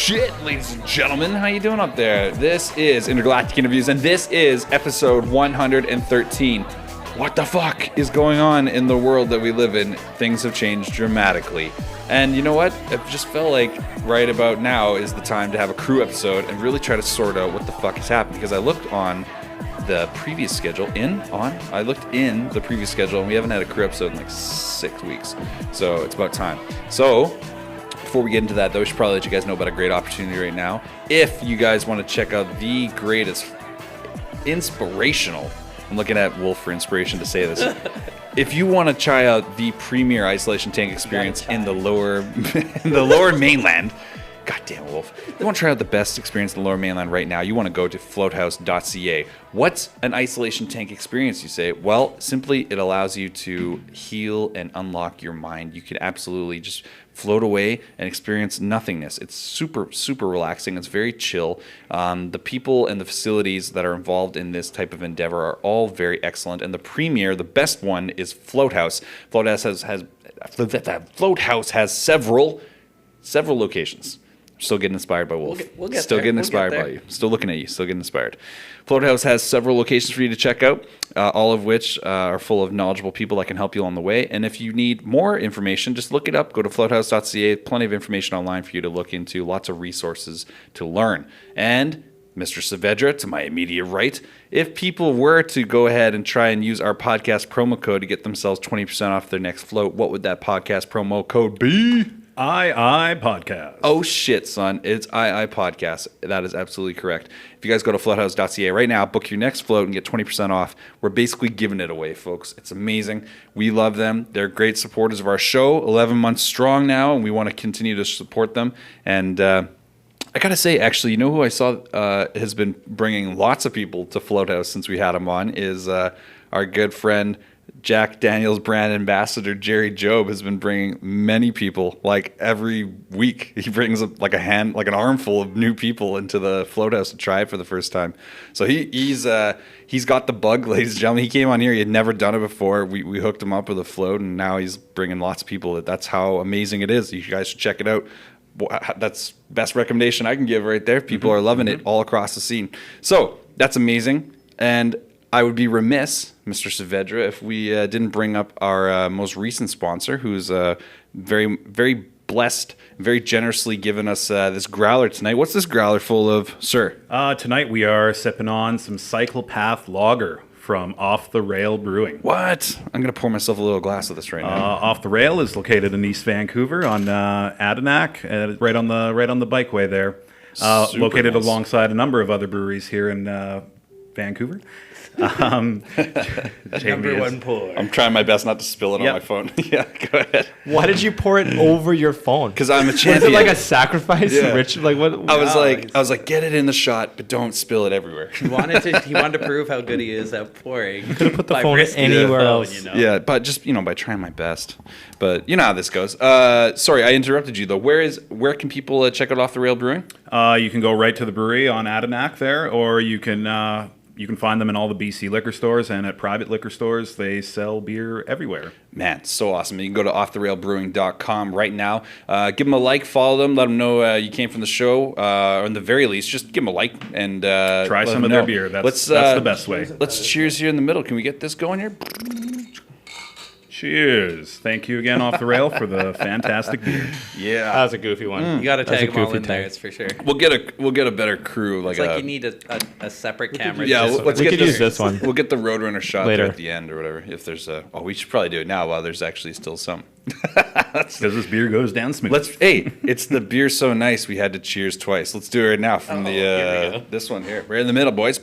shit, ladies and gentlemen. How you doing up there? This is Intergalactic Interviews, and this is episode 113. What the fuck is going on in the world that we live in? Things have changed dramatically. And you know what? It just felt like right about now is the time to have a crew episode and really try to sort out what the fuck has happened. Because I looked on the previous schedule, I looked in the previous schedule, and we haven't had a crew episode in like 6 weeks. So it's about time. So before we get into that, though, we should probably let you guys know about a great opportunity right now. If you guys want to check out the greatest inspirational, I'm looking at Wolf for inspiration to say this. If you want to try out the premier isolation tank experience in the lower mainland, goddamn Wolf. If you want to try out the best experience in the lower mainland right now, you want to go to floathouse.ca. What's an isolation tank experience, you say? Well, simply it allows you to heal and unlock your mind. You can absolutely just float away and experience nothingness. It's super, super relaxing. It's very chill. The people and the facilities that are involved in this type of endeavor are all very excellent. And the premier, the best one, is Floathouse. Floathouse has several locations. Still getting inspired by Wolf. We'll get Still there. getting inspired by you. Still looking at you. Still getting inspired. Floathouse has several locations for you to check out, all of which are full of knowledgeable people that can help you on the way. And if you need more information, just look it up. Go to floathouse.ca. Plenty of information online for you to look into. Lots of resources to learn. And Mr. Saavedra, to my immediate right, if people were to go ahead and try and use our podcast promo code to get themselves 20% off their next float, what would that podcast promo code be? II Podcast. Oh shit, son. It's II Podcast. That is absolutely correct. If you guys go to floathouse.ca right now, book your next float and get 20% off. We're basically giving it away, folks. It's amazing. We love them. They're great supporters of our show. 11 months strong now, and we want to continue to support them. And I got to say, actually, you know who I saw has been bringing lots of people to Floathouse since we had him on is our good friend Jack Daniels brand ambassador Jerry Job has been bringing many people, like every week. He brings like an armful of new people into the Floathouse to try it for the first time. So he's got the bug, ladies and gentlemen. He came on here. He had never done it before. We hooked him up with a float, and now he's bringing lots of people. That's how amazing it is. You guys should check it out. That's best recommendation I can give right there. People are loving it all across the scene. So that's amazing. And I would be remiss, Mr. Saavedra, if we didn't bring up our most recent sponsor, who's very, very blessed, very generously given us this growler tonight. What's this growler full of, sir? Tonight we are sipping on some Cyclopath Lager from Off the Rail Brewing. What? I'm going to pour myself a little glass of this right now. Off the Rail is located in East Vancouver on Adinak, right on the bikeway there. Located nice. Alongside a number of other breweries here in Vancouver. Number one pour. I'm trying my best not to spill it on my phone. Yeah, go ahead. Why did you pour it over your phone? Because I'm a Was champion. it like a sacrifice? Yeah. Rich, like what? I was like, get it in the shot, but don't spill it everywhere. He wanted to prove how good he is at pouring. Could have put the by phone risking anywhere the phone, else. you know? Yeah, but just by trying my best. But you know how this goes. Sorry, I interrupted you though. Where can people check out Off the Rail Brewing? You can go right to the brewery on Adinak there, or you can find them in all the BC liquor stores and at private liquor stores. They sell beer everywhere. Man, so awesome. You can go to offtherailbrewing.com right now. Give them a like, follow them, let them know you came from the show, or in the very least, just give them a like and try some of their beer. That's the best way. Let's cheers here in the middle. Can we get this going here? Cheers. Thank you again, Off the Rail, for the fantastic beer. Yeah. That was a goofy one. You got to That's tag a them all goofy in there, tag. it's for sure. We'll get a better crew. It's like you need a separate camera. Yeah, let's We get could use this one. We'll get the Roadrunner shot Later. there at the end or whatever. If there's we should probably do it now while there's actually still some. Because this beer goes down smooth. It's the beer so nice we had to cheers twice. Let's do it right now from here we go. this one here. Right in the middle, boys.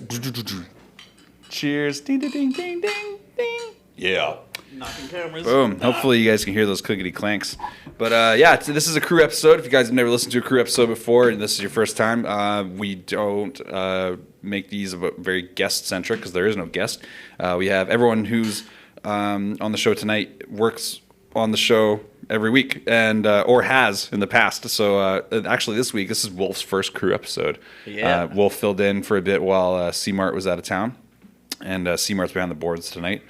Cheers. Ding ding ding ding ding ding. Yeah. Knocking cameras. Boom. Hopefully you guys can hear those clickety clanks. But this is a crew episode. If you guys have never listened to a crew episode before and this is your first time, we don't make these very guest centric because there is no guest. We have everyone who's on the show tonight works on the show every week and or has in the past. So actually this week, this is Wolf's first crew episode. Yeah. Wolf filled in for a bit while C-Mart was out of town. And C-Mart's behind the boards tonight.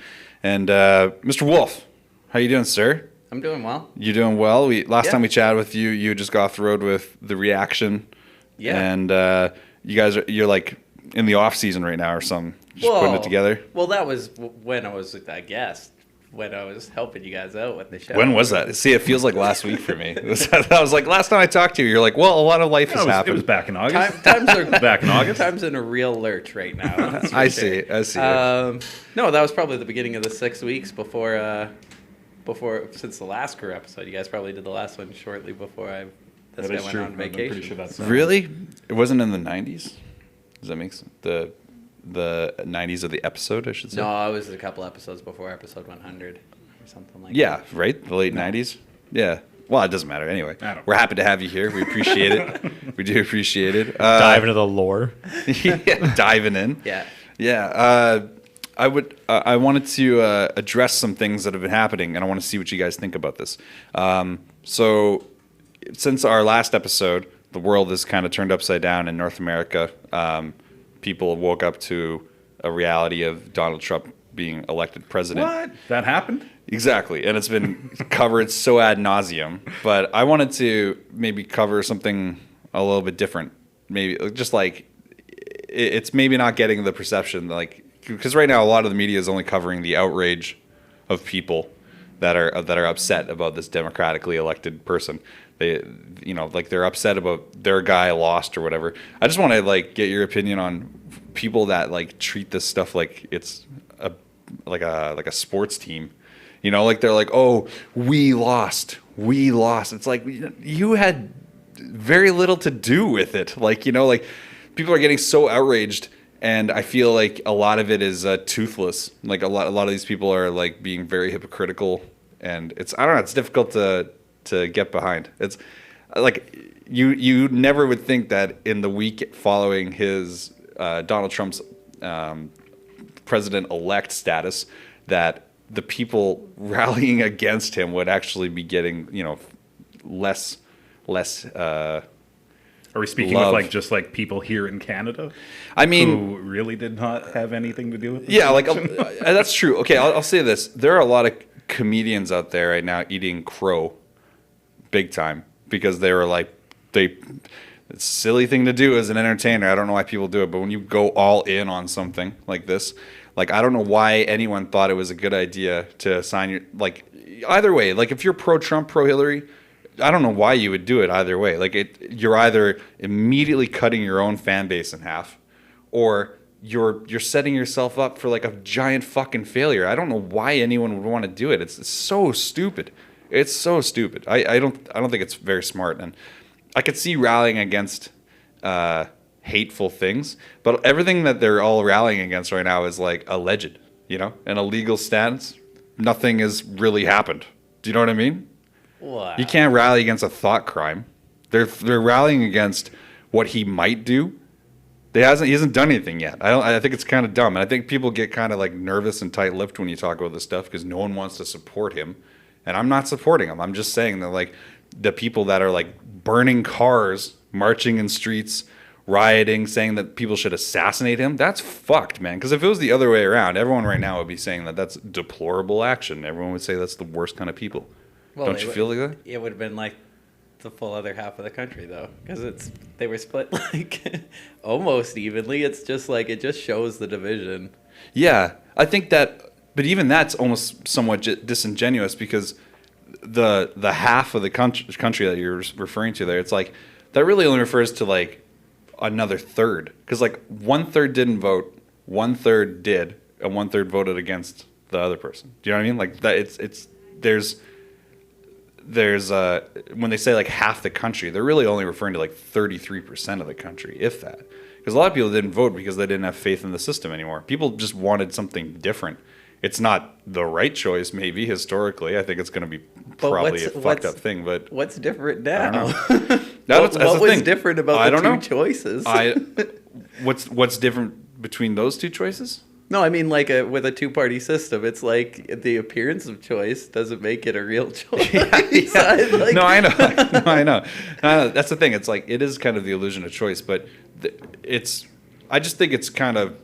And Mr. Wolf, how you doing, sir? I'm doing well. You doing well? Last time we chatted with you, you just got off the road with the reaction Yeah. And you're like in the off season right now or something, just putting it together. Well, that was when I was a guest, when I was helping you guys out with the show. When was that? See, it feels like last week for me. I was like, last time I talked to you, you're like, well, a lot of life has It happened. was back in August. Times are Back in August. Times in a real lurch right now. That's for I sure. see. No, that was probably the beginning of the 6 weeks before since the last crew episode. You guys probably did the last one shortly before this guy went on vacation. I'm pretty sure that's Really? It wasn't in the 90s? Does that make sense? The 90s of the episode, I should say? No, it was a couple episodes before episode 100 or something like that. Yeah, right? The late 90s? Yeah. Well, it doesn't matter. Anyway, I don't we're happy to have you here. We appreciate it. We do appreciate it. Dive into the lore. Yeah, diving in. Yeah. Yeah. I wanted to address some things that have been happening, and I want to see what you guys think about this. So, since our last episode, the world has kind of turned upside down in North America. People woke up to a reality of Donald Trump being elected president. What? That happened? Exactly, and it's been covered so ad nauseum. But I wanted to maybe cover something a little bit different. Maybe just like it's maybe not getting the perception, like, because right now a lot of the media is only covering the outrage of people that are upset about this democratically elected person. They, like they're upset about their guy lost or whatever. I just want to like get your opinion on people that like treat this stuff like it's like a sports team. Like they're like, oh, we lost. It's like you had very little to do with it. Like, like people are getting so outraged, and I feel like a lot of it is toothless. Like a lot of these people are like being very hypocritical, and I don't know, it's difficult to get behind. It's like you never would think that in the week following his Donald Trump's president-elect status that the people rallying against him would actually be getting, less. Are we speaking Love. of like just like people here in Canada? I mean, who really did not have anything to do with this yeah, like election? that's true. Okay, I'll say this: there are a lot of comedians out there right now eating crow, big time, because they were like it's a silly thing to do as an entertainer. I don't know why people do it, but when you go all in on something like this, like I don't know why anyone thought it was a good idea to sign your like either way. Like if you're pro Trump, pro Hillary, I don't know why you would do it either way. Like you're either immediately cutting your own fan base in half, or you're setting yourself up for like a giant fucking failure. I don't know why anyone would want to do it. It's so stupid. It's so stupid. I don't think it's very smart, and I could see rallying against hateful things, but everything that they're all rallying against right now is like alleged, an illegal stance. Nothing has really happened. Do you know what I mean? Wow. You can't rally against a thought crime. They're rallying against what he might do. He hasn't done anything yet. I think it's kind of dumb, and I think people get kind of like nervous and tight-lipped when you talk about this stuff because no one wants to support him, and I'm not supporting him. I'm just saying that like the people that are like burning cars, marching in streets, rioting, saying that people should assassinate him, that's fucked, man. Because if it was the other way around, everyone right now would be saying that that's deplorable action. Everyone would say that's the worst kind of people. Well, Don't you feel like that? It would have been like the full other half of the country, though, because they were split like almost evenly. It's just like it just shows the division. Yeah, I think that, but even that's almost somewhat disingenuous because the half of the country that you're referring to there, it's like that really only refers to like another third, because like 1/3 didn't vote, 1/3 did, and 1/3 voted against the other person. Do you know what I mean? Like that, there's when they say like half the country, they're really only referring to like 33% of the country, if that. Because a lot of people didn't vote because they didn't have faith in the system anymore. People just wanted something different. It's not the right choice, maybe historically. I think it's going to be probably a fucked up thing. But what's different now? I don't know. That's what the was thing. different about I the don't two know. choices? What's different between those two choices? No, I mean like with a two-party system, it's like the appearance of choice doesn't make it a real choice. Yeah. Like, No, I know. I know. That's the thing. It's like it is kind of the illusion of choice, but I just think it's kind of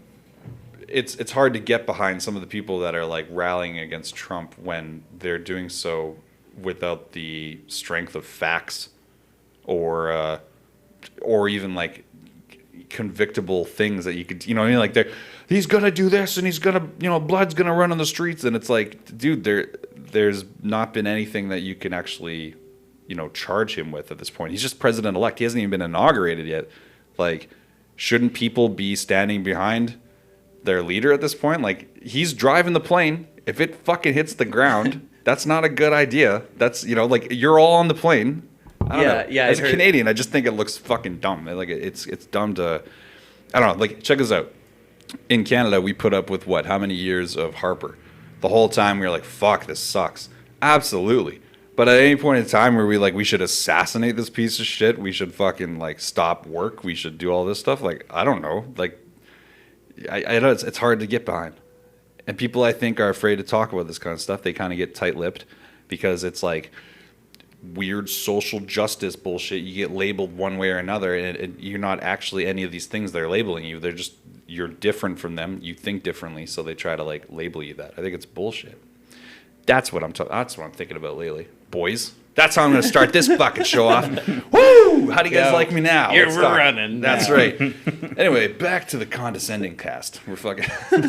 it's hard to get behind some of the people that are like rallying against Trump when they're doing so without the strength of facts or or even like convictable things that you could, you know what I mean? Like he's gonna do this and he's gonna, you know, blood's gonna run on the streets, and it's like, dude, there's not been anything that you can actually, you know, charge him with at this point. He's just president-elect. He hasn't even been inaugurated yet. Like, shouldn't people be standing behind their leader at this point? Like, he's driving the plane. If it fucking hits the ground, that's not a good idea. That's, you know, like, you're all on the plane. I don't know. Yeah. As a Canadian, I just think it looks fucking dumb. Like, it's dumb to, I don't know. Like, check this out. In Canada, we put up with what? How many years of Harper? The whole time we were like, fuck, this sucks. Absolutely. But at any point in time where we should assassinate this piece of shit, we should fucking like stop work, we should do all this stuff. Like, I don't know. Like, I know it's hard to get behind. And people, I think, are afraid to talk about this kind of stuff. They kind of get tight-lipped because it's like weird social justice bullshit. You get labeled one way or another, and you're not actually any of these things they're labeling you. They're just, you're different from them. You think differently, so they try to like label you that. I think it's bullshit. That's what I'm thinking about lately. Boys, that's how I'm going to start this fucking show off. Woo! How do you guys like me now? We're running. That's right. Anyway, back to the condescending cast. We're fucking. What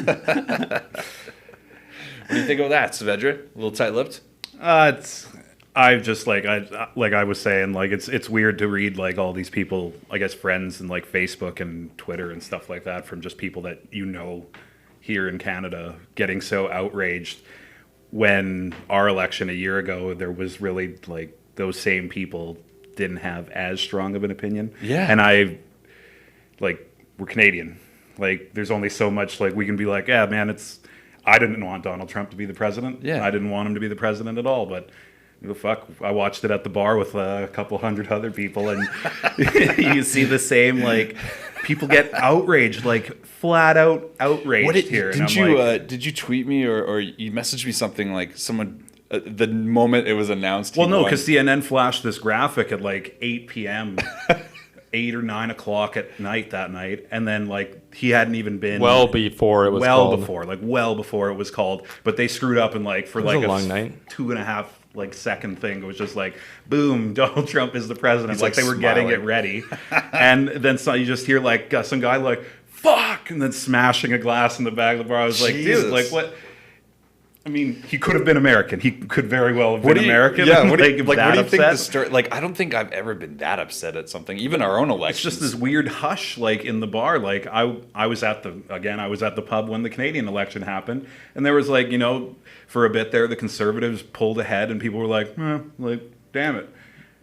do you think of that, Saavedra? A little tight-lipped? I just like I was saying, like it's weird to read like all these people, I guess friends and like Facebook and Twitter and stuff like that from just people that you know here in Canada getting so outraged when our election a year ago, there was really like those same people didn't have as strong of an opinion. Yeah. And we're Canadian. Like there's only so much like we can be like, yeah, man, I didn't want Donald Trump to be the president. Yeah. I didn't want him to be the president at all, but the fuck, I watched it at the bar with a couple hundred other people, and you see the same, like, people get outraged, like, flat out outraged here. Did you tweet me or you messaged me something like someone, the moment it was announced? Well, no, because CNN flashed this graphic at, like, 8 p.m., 8 or 9 o'clock at night that night, and then, like, he hadn't even been... Well before it was called. Well before it was called, but they screwed up and, like, for, like, a long night. 2.5 like second thing, it was just like, boom, Donald Trump is the president. He's like they were smiling. getting it ready. And then you just hear like some guy like, fuck, and then smashing a glass in the back of the bar. I was like, Jesus. dude, like what? I mean, he could have been American. He could very well have been American. Yeah, what do you upset. think the story? Like, I don't think I've ever been that upset at something, even our own elections. It's just this weird hush, like in the bar. Like I was at the pub when the Canadian election happened, and there was like, you know, for a bit there, the Conservatives pulled ahead, and people were like, damn it.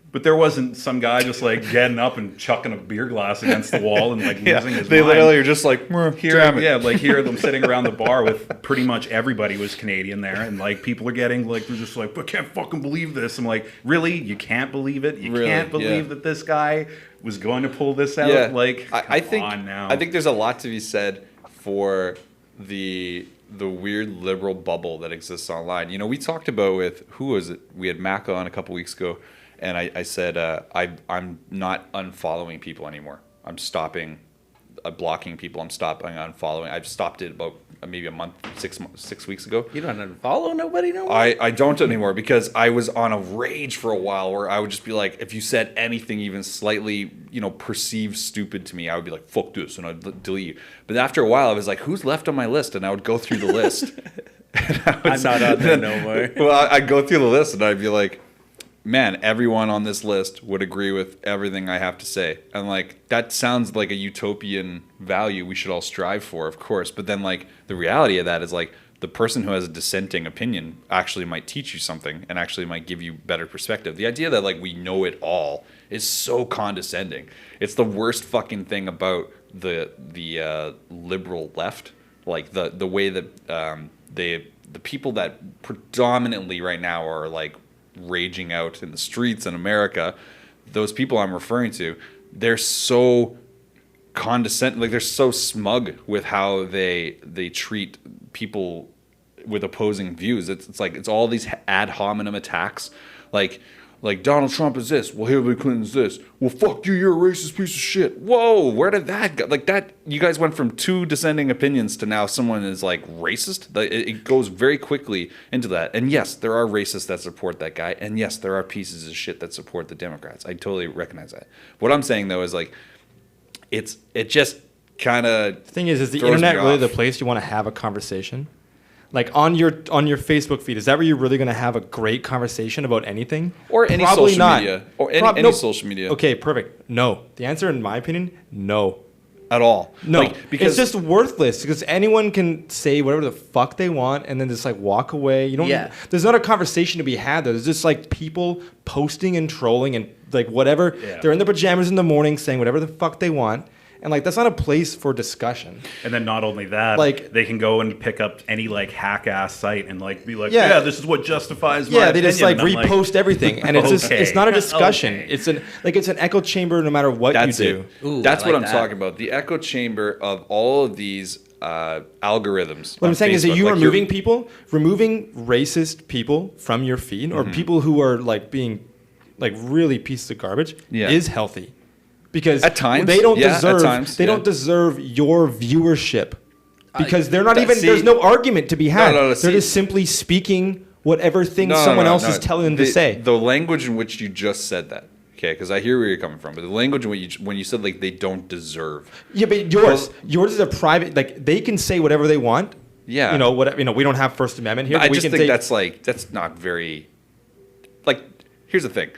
But there wasn't some guy just like getting up and chucking a beer glass against the wall and like losing his they mind. literally are just like, damn it. Yeah, like here them sitting around the bar with pretty much everybody was Canadian there, and like people are getting like, they're just like, I can't fucking believe this. I'm like, really? You can't believe it? You can't believe that this guy was going to pull this out? Yeah. Like, I think on now. I think there's a lot to be said for the weird liberal bubble that exists online. You know, we talked about who was it? We had Mac on a couple weeks ago. And I said, I'm not unfollowing people anymore. I'm stopping blocking people. I'm stopping unfollowing. I've stopped it about maybe a month, 6 weeks ago. You don't unfollow nobody no more? I don't anymore because I was on a rage for a while where I would just be like, if you said anything even slightly, you know, perceived stupid to me, I would be like, fuck this, and I'd delete you. But after a while, I was like, who's left on my list? And I would go through the list. I'm not on there no more. Well, I'd go through the list and I'd be like, man, everyone on this list would agree with everything I have to say. And, like, that sounds like a utopian value we should all strive for, of course. But then, like, the reality of that is, like, the person who has a dissenting opinion actually might teach you something and actually might give you better perspective. The idea that, like, we know it all is so condescending. It's the worst fucking thing about the liberal left. Like, the way that the people that predominantly right now are, like, raging out in the streets in America, those people I'm referring to, they're so condescending, like they're so smug with how they treat people with opposing views. It's like it's all these ad hominem attacks. Like, like Donald Trump is this, well Hillary Clinton's this, well fuck you, you're a racist piece of shit. Whoa, where did that go? Like that, you guys went from two dissenting opinions to now someone is like racist. Like, it goes very quickly into that. And yes, there are racists that support that guy, and yes, there are pieces of shit that support the Democrats. I totally recognize that. What I'm saying though is like, it just kind of The thing is the internet really the place you want to have a conversation? Like on your Facebook feed, is that where you're really going to have a great conversation about anything? Or any Probably social not. media. Or any social media. Okay, perfect. No. The answer, in my opinion, no. At all. No. Like, because it's just worthless because anyone can say whatever the fuck they want and then just like walk away. You don't. Yeah. There's not a conversation to be had. There's just like people posting and trolling and like whatever. Yeah. They're in their pajamas in the morning saying whatever the fuck they want. And like that's not a place for discussion. And then not only that, Like- they can go and pick up any like hack ass site and like be like, Yeah. yeah, this is what justifies my Yeah, they just like opinion. And I'm repost everything, and it's just Okay. it's not a discussion. Okay. It's an echo chamber no matter what that's you do. it. Ooh, That's I what like I'm that. talking about. The echo chamber of all of these algorithms. What on I'm saying is that Facebook. you Like, removing racist people from your feed or people who are like being like really pieces of garbage Yeah. is healthy. Because At times, they don't yeah, at deserve times, they yeah. don't deserve your viewership. Because they're not that- even see- there's no argument to be had. no, They're see- just simply speaking whatever thing No, no, someone no, else no. is telling them to say. The language in which you just said that, okay, because I hear where you're coming from, but the language in which when you said like they don't deserve. Yeah, but yours is a private. Like they can say whatever they want. Yeah. You know what? You know we don't have First Amendment here. I but we just can think say, that's not very. Like, here's the thing: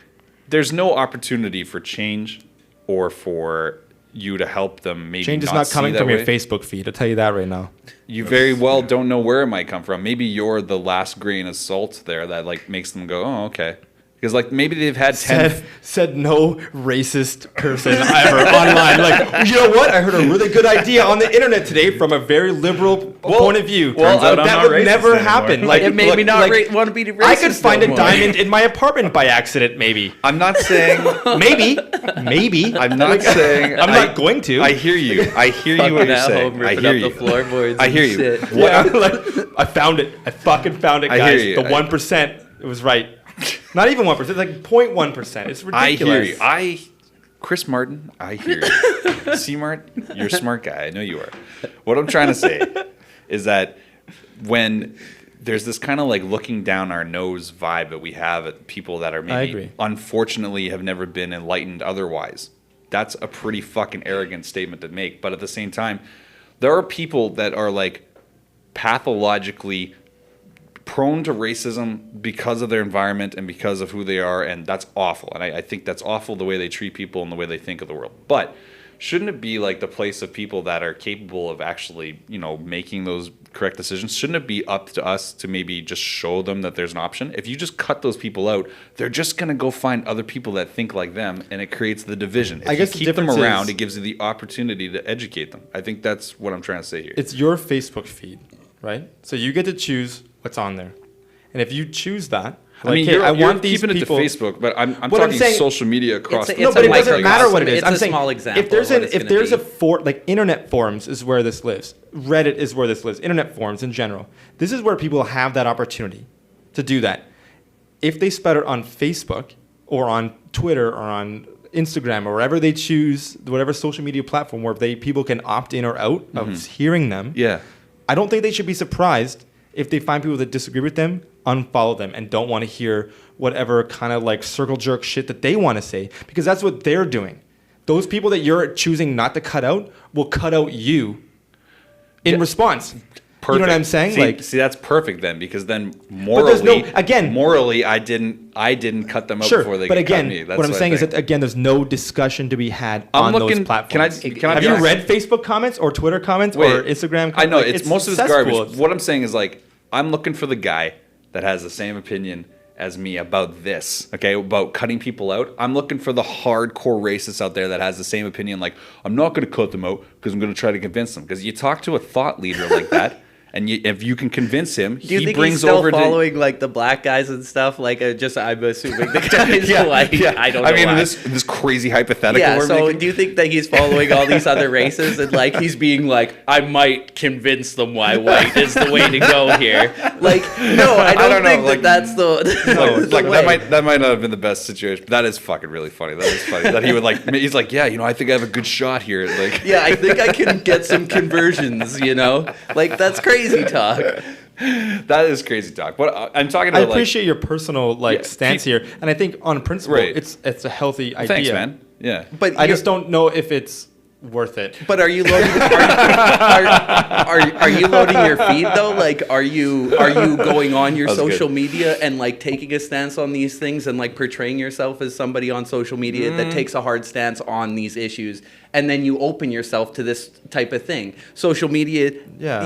there's no opportunity for change, or for you to help them. Maybe change is not not see coming that from your way. Facebook feed. I'll tell you that right now. You very well don't know where it might come from. Maybe you're the last grain of salt there that like makes them go, oh, okay. Because like maybe they've had 10. Said no racist person ever online. Like, you know what? I heard a really good idea on the internet today from a very liberal point of view. turns out I'm that not would racist never anymore. happen. Like It made me not want to be racist. I could find no a more. diamond in my apartment by accident. Maybe. I'm not saying. Maybe. I'm not saying. I'm not going to. I hear you. I hear you what you're At saying. home, I ripping hear up you. the floorboards. I and hear you. shit. What- Yeah, like, I found it. I fucking found it, I guys. hear you. The 1%. It was right. Not even 1%. Like 0.1%. It's ridiculous. I hear you. Chris Martin, I hear you. C-Mart, you're a smart guy. I know you are. What I'm trying to say is that when there's this kind of like looking down our nose vibe that we have at people that are maybe agree. unfortunately have never been enlightened otherwise, that's a pretty fucking arrogant statement to make. But at the same time, there are people that are like pathologically prone to racism because of their environment and because of who they are, and that's awful. And I think that's awful the way they treat people and the way they think of the world. But shouldn't it be like the place of people that are capable of actually, you know, making those correct decisions? Shouldn't it be up to us to maybe just show them that there's an option? If you just cut those people out, they're just going to go find other people that think like them, and it creates the division. If I guess the you keep them difference around, is- it gives you the opportunity to educate them. I think that's what I'm trying to say here. It's your Facebook feed, right? So you get to choose what's on there. And if you choose that, I mean, okay, you're, I you're want these keeping people. it to Facebook, but I'm What I'm talking saying- social media across. It's a- the No, but it a doesn't microcosm. matter what it is. It's I'm a saying small example if there's of what an it's if gonna there's be. a like internet forums is where this lives. Reddit is where this lives. Internet forums in general. This is where people have that opportunity to do that. If they spread it on Facebook or on Twitter or on Instagram or wherever they choose, whatever social media platform where people can opt in or out of hearing them. Yeah. I don't think they should be surprised if they find people that disagree with them, unfollow them, and don't want to hear whatever kind of like circle jerk shit that they want to say, because that's what they're doing. Those people that you're choosing not to cut out will cut out you in response. Perfect. You know what I'm saying? See, that's perfect then, because then there's morally, no- morally, I didn't cut them out Sure, before they but cut again, me. That's what I'm saying is think. that again, there's no discussion to be had I'm on looking- those platforms. can I Have be you honest? read Facebook comments or Twitter comments or Instagram comments? I know Like, it's most of it's cesspool. garbage. What I'm saying is like I'm looking for the guy that has the same opinion as me about this, okay, about cutting people out. I'm looking for the hardcore racist out there that has the same opinion. Like, I'm not going to cut them out because I'm going to try to convince them. Because you talk to a thought leader like that, And if you can convince him, Do you he think brings he's still over following like the black guys and stuff? Like, I'm assuming the guys I don't know. I mean, why. in this crazy hypothetical. Yeah, we're so making, do you think that he's following all these other races and like he's being like, I might convince them why white is the way to go here? Like, no, I don't think know, like, that's the like the way. that might not have been the best situation. But that is fucking really funny. That is funny that he would like. He's like, yeah, I think I have a good shot here. Like, Yeah, I think I can get some conversions. Like that's crazy talk. that is crazy talk. But I'm talking I about appreciate your personal stance here, and I think on principle, Right. it's a healthy idea. thanks, man. Yeah, But I just don't know if it's worth it. But are you loading? Are you loading your feed though? Like, are you going on your That was social good. media and like taking a stance on these things and like portraying yourself as somebody on social media that takes a hard stance on these issues, and then you open yourself to this type of thing? Social media,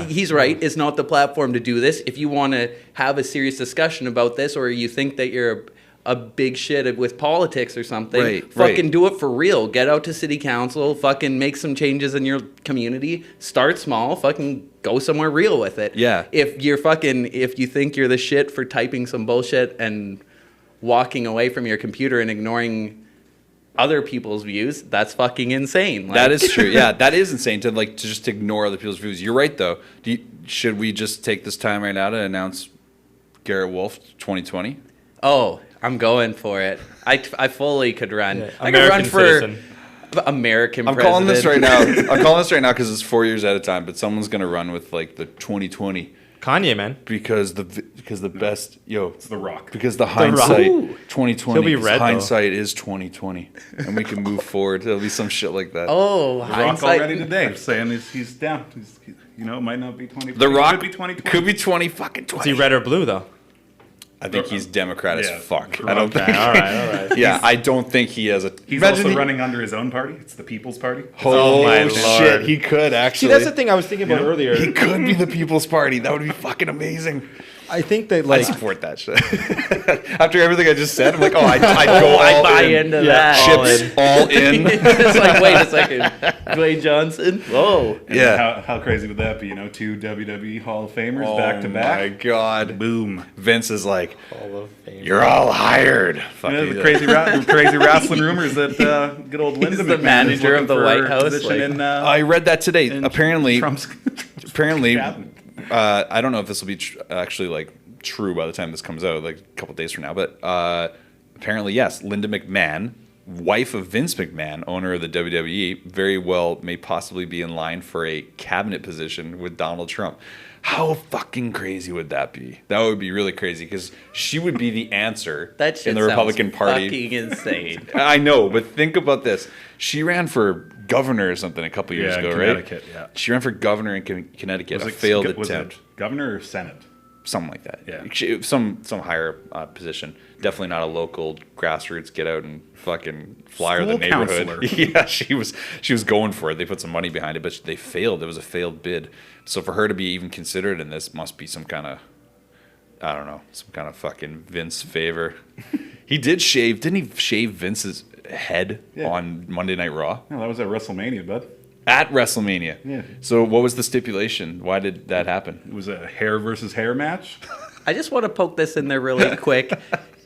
he's right, is not the platform to do this. If you want to have a serious discussion about this, or you think that you're a big shit with politics or something, fucking do it for real. Get out to city council, fucking make some changes in your community, start small, fucking go somewhere real with it. Yeah. If you think you're the shit for typing some bullshit and walking away from your computer and ignoring other people's views, that's fucking insane. Like, that is true. Yeah, that is insane to just ignore other people's views. You're right though. Should we just take this time right now to announce Garrett Wolf 2020? Oh, I'm going for it. I fully could run. Yeah. I could run American for citizen. American I'm president. calling this right now. I'm calling this right now because it's 4 years at a time. But someone's gonna run with like the 2020 Kanye, man. because the best It's The Rock. because the hindsight Rock. 2020 He'll be 'cause red, though. hindsight is 2020 and we can move forward. There'll be some shit like that. Oh, The Rock hindsight. already today saying he's down. It might not be 20. The Rock could be 2020. could be 20 fucking 20. Is he red or blue though? I think he's Democrat as Yeah, fuck. The I don't Rock. think. all right. Yeah, I don't think he has a. He's Imagine also he- running under his own party. It's the People's Party. Oh, my shit, Lord. he could See, actually. that's the thing I was thinking about earlier. He could be the People's Party. That would be fucking amazing. I think that I like support that shit. After everything I just said, I'm like, oh, I'd go all I buy in. into Yeah. that. Chips all in. It's like, wait a second, Dwayne Johnson. Whoa. And Yeah. How crazy would that be? 2 WWE Hall of Famers Oh back to my back. god. Boom. Vince is like, Hall of Fame. you're all hired. Fuck you. The crazy wrestling rumors that good old Linda He's the McMahon manager is of the looking for White House, position like- in, I read that today. in Apparently, Trump's apparently, cabinet. I don't know if this will be actually like true by the time this comes out, like a couple days from now. But apparently, yes, Linda McMahon, wife of Vince McMahon, owner of the WWE, very well may possibly be in line for a cabinet position with Donald Trump. How fucking crazy would that be? That would be really crazy because she would be the answer That shit in the Republican sounds Party. fucking insane. I know, but think about this. She ran for governor or something a couple years ago, Connecticut, right? yeah. She ran for governor in Connecticut. Was A it- failed was attempt. it governor or Senate? Something like that. Yeah. Some higher position. Definitely not a local grassroots get out and fucking flyer the School neighborhood. counselor. Yeah, she was going for it. They put some money behind it, but they failed. It was a failed bid. So for her to be even considered in this must be some kind of, I don't know, some kind of fucking Vince favor. He did shave. Didn't he shave Vince's head Yeah. on Monday Night Raw? No, that was at WrestleMania, bud. At WrestleMania. Yeah. So what was the stipulation? Why did that happen? It was a hair versus hair match. I just want to poke this in there really quick.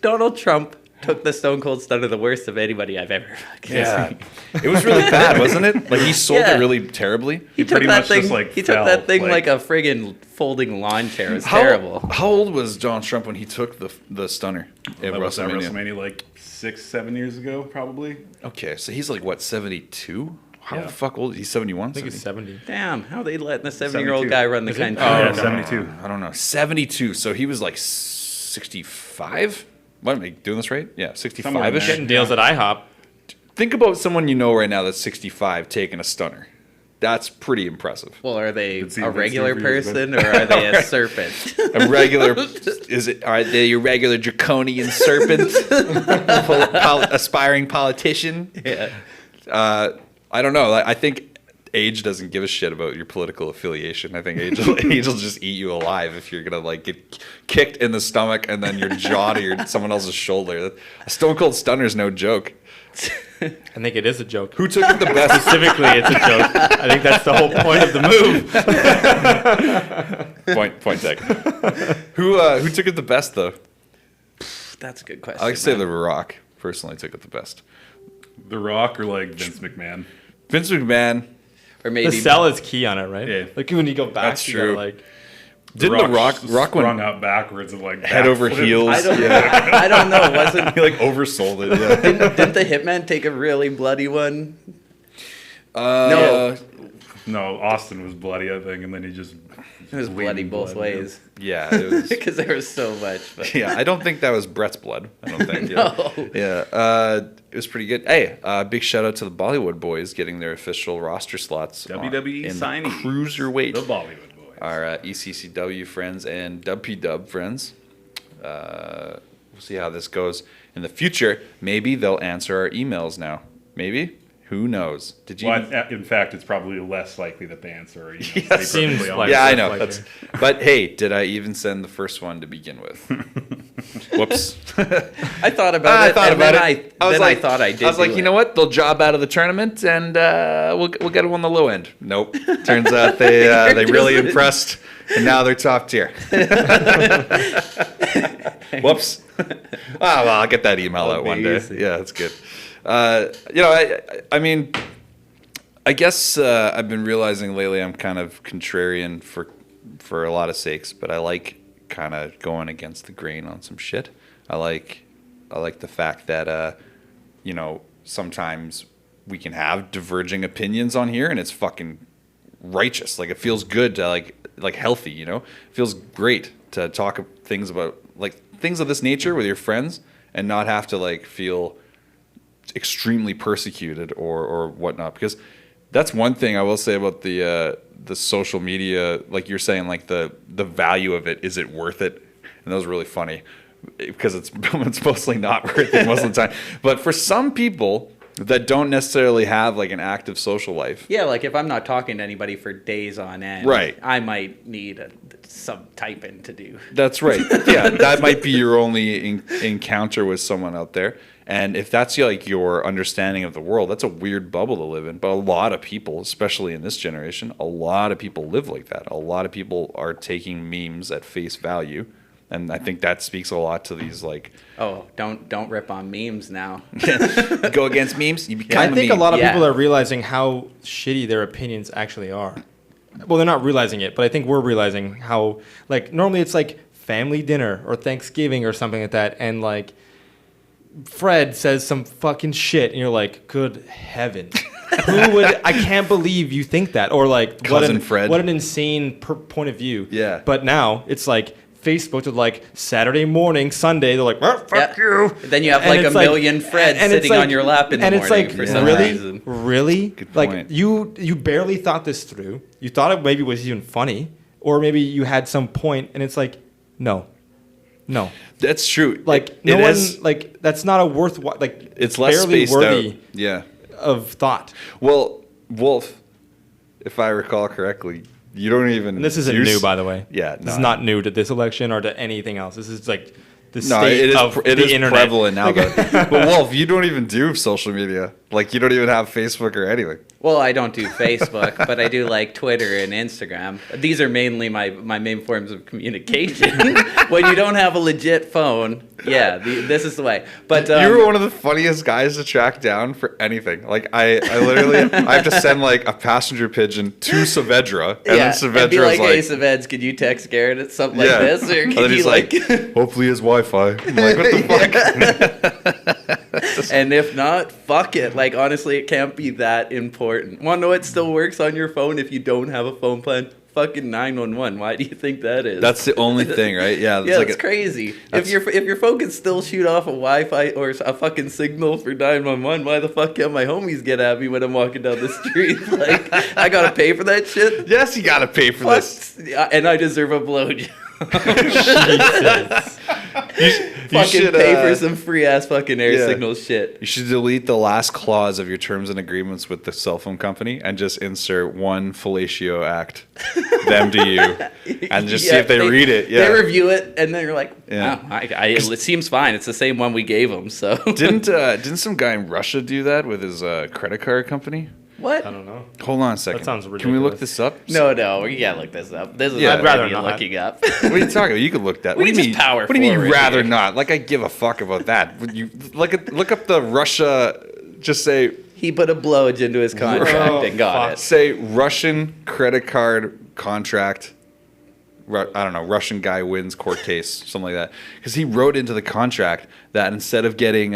Donald Trump took the Stone Cold Stunner the worst of anybody I've ever fucking seen. It was really bad, wasn't it? Like he sold Yeah. it really terribly. He took pretty that much thing. just, like, he took fell, that thing like- like a friggin' folding lawn chair. It was terrible. How old was Donald Trump when he took the stunner at That was at WrestleMania? WrestleMania like 6-7 years ago, probably. Okay, so he's like what, 72? How Yeah. the fuck old? He's 71. I think it's 70. Damn, how they letting a 70-year-old 72. guy run the Is it? country? Oh, Yeah, 72. I don't know. 72. So he was like 65. What am I doing this right? Yeah, Somewhere in 65ish. there. Getting deals at IHOP. Think about someone you know right now that's 65 taking a stunner. That's pretty impressive. Well, are they Let's see a if they regular see for years, person or are they a serpent? A regular, are they your regular draconian serpent? Aspiring politician? Yeah. I don't know. I think age doesn't give a shit about your political affiliation. I think age will just eat you alive if you're gonna like get kicked in the stomach and then your jaw to someone else's shoulder. A Stone Cold Stunner is no joke. I think it is a joke. Who took it the best? Specifically, it's a joke. I think that's the whole point of the move. Point taken. Who took it the best though? That's a good question. I like to say man. The Rock personally took it the best. The Rock or like Vince McMahon. Vince McMahon. Or maybe The cell is key on it, right? Yeah. Like when you go back, That's you gotta, true. like, Didn't The Rock sprung went up backwards and like head over backflip? heels? I don't, Yeah. I don't know. Wasn't He like oversold it. Yeah. didn't the Hitman take a really bloody one? No. No, Austin was bloody, I think, and then he just It was bloody both ways. Yeah, it was. Because there was so much. But. Yeah, I don't think that was Brett's blood. I don't think. No. Yeah. It was pretty good. Hey, big shout out to the Bollywood boys getting their official roster slots. WWE in signing. Cruiserweight. The Bollywood boys. Our ECCW friends and WPW friends. We'll see how this goes in the future. Maybe they'll answer our emails now. Maybe. Who knows? Did you? Well, in fact, it's probably less likely that they answer. You know, Yes. to be Seems perfectly like- honest. Yeah, I Less know. likely. But hey, did I even send the first one to begin with? Whoops. I thought about it. I thought I did. I was like, do you it. know what? They'll job out of the tournament, and we'll get them on the low end. Nope. Turns out they really impressed, and now they're top tier. Whoops. Well, I'll get that email out one day. Easy. Yeah, that's good. I mean, I guess I've been realizing lately I'm kind of contrarian for a lot of sakes, but I like kind of going against the grain on some shit. I like the fact that sometimes we can have diverging opinions on here, and it's fucking righteous. Like it feels good to like healthy, you know? It feels great to talk things about like things of this nature with your friends and not have to like feel extremely persecuted or whatnot, because that's one thing I will say about the social media, like you're saying, like the value of it. Is it worth it? And that was really funny because it's mostly not worth it most of the time. But for some people that don't necessarily have like an active social life, Yeah, like if I'm not talking to anybody for days on end, Right. I might need some typing to do. that's right. Yeah, that might be your only encounter with someone out there. And if that's like your understanding of the world, that's a weird bubble to live in. But a lot of people, especially in this generation, a lot of people live like that. A lot of people are taking memes at face value. And I think that speaks a lot to these like Oh, don't rip on memes now. go against memes. You become I think a meme. lot of Yeah. people are realizing how shitty their opinions actually are. Well, they're not realizing it, but I think we're realizing how, like, normally it's like family dinner or Thanksgiving or something like that, and like Fred says some fucking shit, and you're like, good heavens. Who would? I can't believe you think that. Or like, Cousin Fred. What an insane point of view. Yeah. But now it's like Facebook to like Saturday morning, Sunday. They're like, well, fuck Yeah. you. Then you have And like a it's million Freds and it's sitting like- on your lap in the and morning it's like, for some really, reason. really, Good like point. you barely thought this through. You thought it maybe was even funny, or maybe you had some point, and it's like, no. That's true. Like It no one, is- like that's not a worthwhile. Like it's less barely spaced worthy out. Yeah. of thought. Well, Wolf, if I recall correctly, you don't even. And this isn't use- new, by the way. Yeah, this is no. not new to this election or to anything else. This is like the No, state it is. of It the is internet. prevalent now. But Wolf, you don't even do social media. Like you don't even have Facebook or anything. Well, I don't do Facebook, but I do like Twitter and Instagram. These are mainly my main forms of communication. When you don't have a legit phone, yeah, this is the way. But You were one of the funniest guys to track down for anything. Like I literally, I have to send like a passenger pigeon to Saavedra, and then and be Saavedra's like, like, hey, Saveds, could you text Garrett at something like yeah. this? Or And can then you he's like, hopefully his Wi-Fi. I'm like, what the fuck? and if not, fuck it. Like, honestly, it can't be that important. Want to know what still works on your phone if you don't have a phone plan? Fucking 911. Why do you think that is? That's the only thing, right? Yeah, yeah, like it's crazy. that's- If your phone can still shoot off a Wi-Fi or a fucking signal for 911, why the fuck can't my homies get at me when I'm walking down the street? Like, I gotta pay for that shit. Yes, you gotta pay for Fuck, this. and I deserve a blowjob. Jesus. Fucking should, pay for some free ass fucking air yeah. signal shit. You should delete the last clause of your terms and agreements with the cell phone company and just insert one fellatio act, them to you, and just see if they read it. Yeah. They review it, and then you're like, Yeah. oh, it seems fine. It's the same one we gave them. So Didn't some guy in Russia do that with his credit card company? what? I don't know. Hold on a second. That sounds Can we look ridiculous. this up? No, we can't look this up. This is Yeah, not I'd rather worthy of not. looking up. What are you talking about? You could look that. We What do you can mean? just power What do you mean? forward Rather here. not? Like I give a fuck about that. Would you look up the Russia? Just say He put a blowage into his contract Oh, and got fuck. it. say Russian credit card contract. I don't know. Russian guy wins court case, something like that. Because he wrote into the contract that instead of getting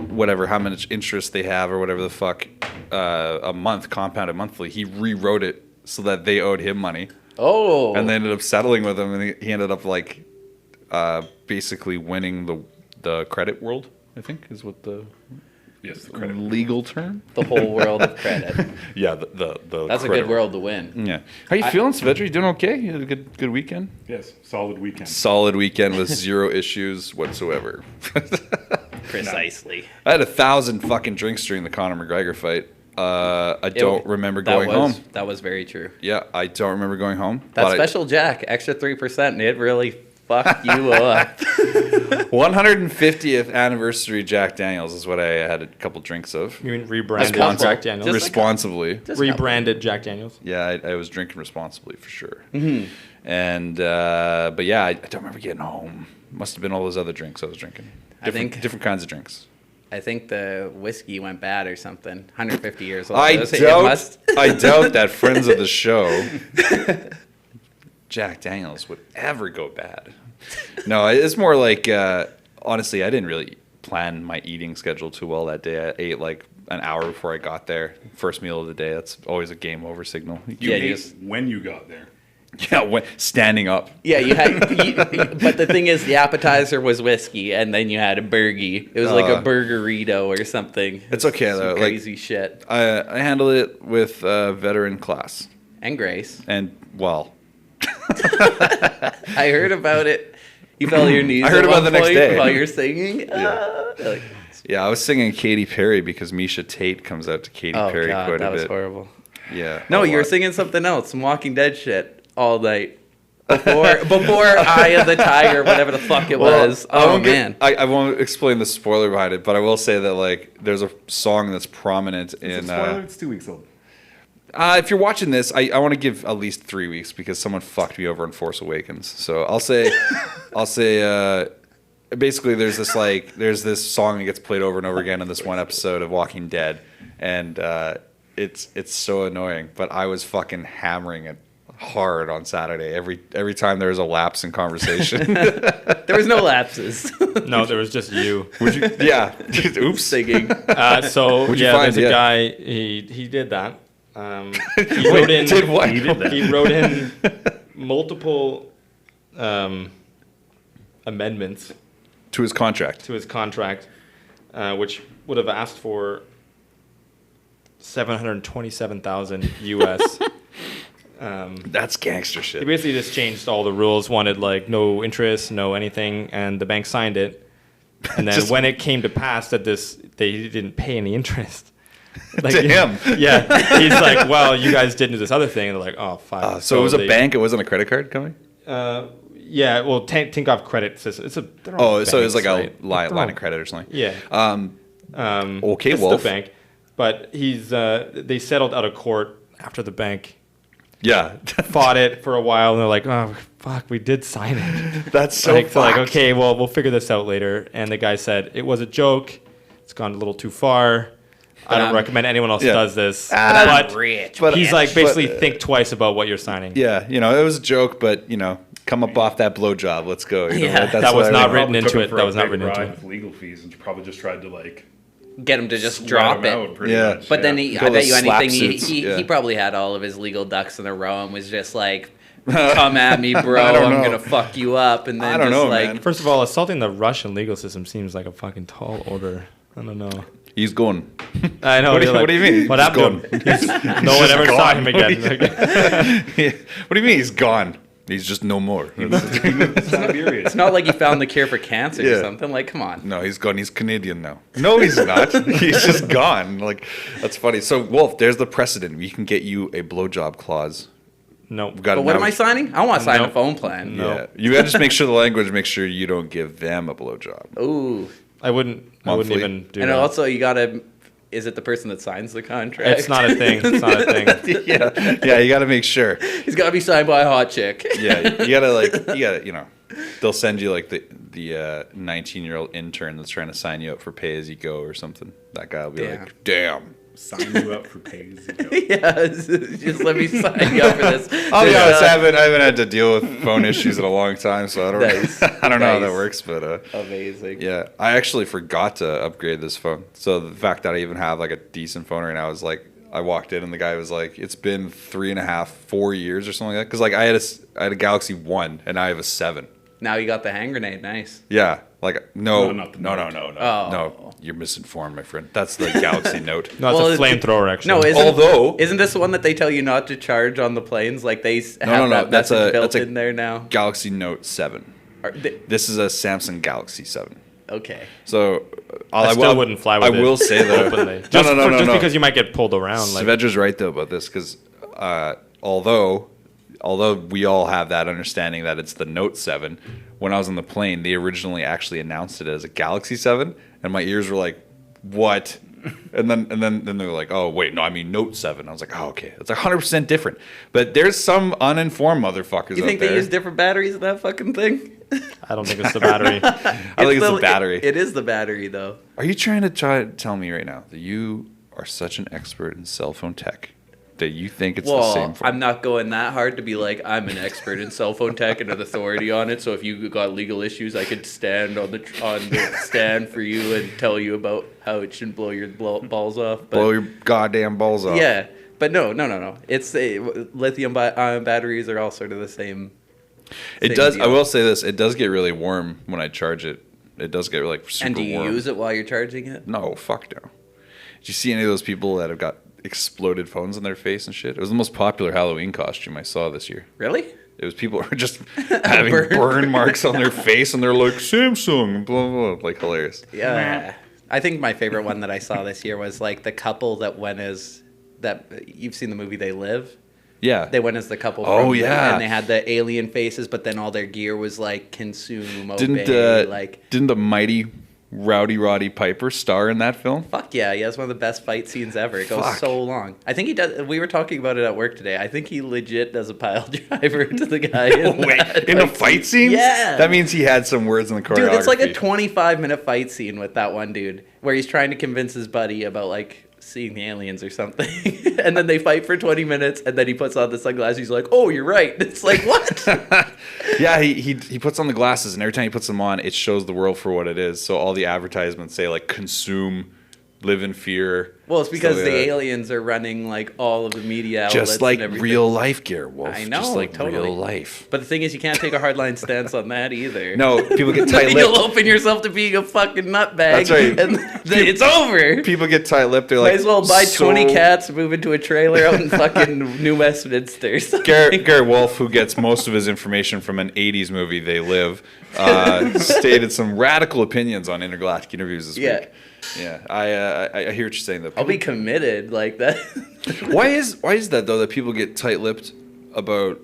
whatever how much interest they have or whatever the fuck a month compounded monthly, he rewrote it so that they owed him money, Oh, and they ended up settling with him, and he ended up like basically winning the credit world. I think is what the Yes, the credit. legal term. the whole world of credit. Yeah, the That's a credit good world to win. Yeah. How you feeling, Saavedra? You doing okay? You had a good weekend? Yes, solid weekend. Solid weekend with zero issues whatsoever. Precisely. I had 1,000 fucking drinks during the Conor McGregor fight. I don't remember going home. That was very true. Yeah, I don't remember going home. That but special Jack, extra 3%, it really fucked you up. 150th anniversary Jack Daniels is what I had a couple drinks of. You mean rebranded Responsible. Jack Daniels? Just- Responsibly. Just Rebranded Jack Daniels. Yeah, I was drinking responsibly for sure. And but yeah, I don't remember getting home. Must have been all those other drinks I was drinking. I think- different kinds of drinks. I think the whiskey went bad or something. 150 years old. I It doubt. must- I doubt that friends of the show, Jack Daniels, would ever go bad. No, it's more like honestly, I didn't really plan my eating schedule too well that day. I ate like an hour before I got there. First meal of the day. That's always a game over signal. You Yeah, ate you just- when you got there. Yeah, standing up. Yeah, but the thing is, the appetizer was whiskey, and then you had a burgie. It was like a burgerito or something. It's okay Some though. Like crazy shit. I handled it with veteran class, And Grace. and well, I heard about it. You fell on your knees. I heard at about one the next point day. while you're singing. Like, yeah, I was singing Katy Perry because Misha Tate comes out to Katy oh Perry god, quite that a was bit. horrible. Yeah. No, a you were lot. singing something else, some Walking Dead shit all night. Before Eye of the Tiger, whatever the fuck it was. I Oh won't man. I won't explain the spoiler behind it, but I will say that like there's a song that's prominent It's a in. spoiler, it's 2 weeks old. If you're watching this, I want to give at least 3 weeks because someone fucked me over in Force Awakens. So I'll say, basically there's this song that gets played over and over again in this one episode of Walking Dead, and it's so annoying. But I was fucking hammering it hard on Saturday every time there was a lapse in conversation. There was no lapses. No, there was just you. Yeah. Oops. Singing. So What'd you yeah, find? there's a Yeah. guy. He did that. He wrote in. Did what? He did that. He wrote in multiple amendments To his contract. to his contract, which would have asked for $727,000 US. That's gangster He shit. basically just changed all the rules. Wanted like no interest, no anything, and the bank signed it. And then Just- when it came to pass that they didn't pay any interest. To him. Yeah, he's like, well, you guys didn't do this other thing, and they're like, oh, fine. So it was a they- bank. It wasn't a credit card company. Yeah, well, Tinkoff Credit System. They're all Oh, so it was like banks, a right? line of credit or something. Yeah. Okay, it's Wolf. the bank, but they settled out of court after the bank Yeah, fought it for a while, and they're like, oh, fuck, we did sign it. that's so Like, fucked. okay, well, we'll figure this out later. And the guy said, it was a joke. It's gone a little too far. I don't recommend anyone else yeah. does this. I'm but rich. but- he's like, basically, but- think twice about what you're signing. Yeah, it was a joke, but come up off that blowjob. Let's go. Yeah. That's That was what I not remember. written Probably into took him it. for That a was not big written into ride it. with legal fees, and you probably just tried to like Get him to just sweat drop him it. out pretty Yeah. much. But then yeah. I bet you those slap anything, suits, he yeah. probably had all of his legal ducks in a row and was just like, come at me, bro. I don't I'm know. going to fuck you up. And then I don't just know, like, man. First of all, assaulting the Russian legal system seems like a fucking tall order. I don't know. He's gone. I know. What do you're you- like, what do you mean? What He's happened to him? No one ever saw him again. Like, What do you mean he's gone? He's just no more. Siberia. It's not like he found the cure for cancer Yeah. or something. Like, come on. No, he's gone. He's Canadian now. No, he's not. He's just gone. Like, that's funny. So, Wolf, there's the precedent. We can get you a blowjob clause. No. We've got But it what now. am I signing? I want to sign a Nope. phone plan. No. Yeah. You gotta just make sure the language, make sure you don't give them a blowjob. Ooh. I wouldn't Monthly. even do And that. also, you got to... Is it the person that signs the contract? It's not a thing. It's not a thing. Yeah, you gotta make sure. He's got to be signed by a hot chick. Yeah, you gotta, they'll send you like the 19-year-old intern that's trying to sign you up for pay as you go or something. That guy will be Damn. like, damn. Sign you up for pay as you go. Yeah, just let me sign you up for this. I'll be honest, I haven't had to deal with phone issues in a long time, so I don't Nice. I don't know how that Nice. works, but Amazing. yeah, I actually forgot to upgrade this phone. So the fact that I even have like a decent phone right now is like, I walked in and the guy was like, it's been 3.5, 4 years or something like that. Because like I had a Galaxy 1 and I have a 7. Now you got the hand grenade. Nice. Yeah, like no, No, not the no, Note. Oh. no, you're misinformed, my friend. That's the Galaxy Note. No, it's Well, a flamethrower, actually. No, Although- isn't this the one that they tell you not to charge on the planes? Like they have no, that that's message a- built that's a- in there now. Galaxy Note 7. This is a Samsung Galaxy 7. Okay. So I still wouldn't fly with I it. will say that. Openly. No, Just, no, just because you might get pulled around. Like, Saavedra's right though about this because although we all have that understanding that it's the Note 7, when I was on the plane, they originally actually announced it as a Galaxy 7, and my ears were like, "What?" And then they were like, "Oh wait, no, I mean Note 7." I was like, "Oh okay, it's 100% different." But there's some uninformed motherfuckers You think out they there. use different batteries in that fucking thing? I don't think it's the battery. I think it's the battery. It is the battery though. Are you trying to tell me right now that you are such an expert in cell phone tech that you think it's the same Well, phone? I'm not going that hard to be like I'm an expert in cell phone tech and an authority on it. So if you got legal issues, I could stand on the stand for you and tell you about how it shouldn't blow your balls off. But Blow your goddamn balls off. yeah, but no. It's lithium-ion batteries are all sort of the same. It same does. deal. I will say this: it does get really warm when I charge it. It does get like super And do you warm. use it while you're charging it? No, fuck no. Did you see any of those people that have got exploded phones in their face and shit? It was the most popular Halloween costume I saw this year. Really? It was people who were just having Burn burn marks on their face, and they're like Samsung, blah blah, blah. Like hilarious. Yeah. I think my favorite one that I saw this year was like the couple that went as that. You've seen the movie They Live. Yeah. They went as the couple. Oh, from yeah. and they had the alien faces, but then all their gear was like consume, didn't obey, like. didn't the mighty Rowdy Roddy Piper star in that film? Fuck yeah, he has one of the best fight scenes ever. It goes Fuck. so long. I think he does. We were talking about it at work today. I think he legit does a pile driver to the guy. In the fight scenes? Yeah. That means he had some words in the choreography. Dude, it's like a 25-minute fight scene with that one dude where he's trying to convince his buddy about like seeing the aliens or something. And then they fight for 20 minutes and then he puts on the sunglasses. He's like, "Oh, you're right." It's like, what? Yeah, he puts on the glasses, and every time he puts them on, it shows the world for what it is. So all the advertisements say like consume, live in fear. Well, it's because So, the yeah. aliens are running like all of the media outlets Just like and everything. real life, Garrett Wolf. I know, Just like totally. real life. But the thing is, you can't take a hardline stance on that either. No, people get You'll tight-lipped. open yourself to being a fucking nutbag. That's right. And then it's over. People get tight-lipped. They're Might like, as well buy so- 20 cats, move into a trailer out in fucking New Westminster. Garrett Wolf, who gets most of his information from an 80s movie, They Live, stated some radical opinions on Intergalactic Interviews this Yeah. week. Yeah, I hear what you're saying, though. I'll be committed like that. Why is that, though, that people get tight-lipped about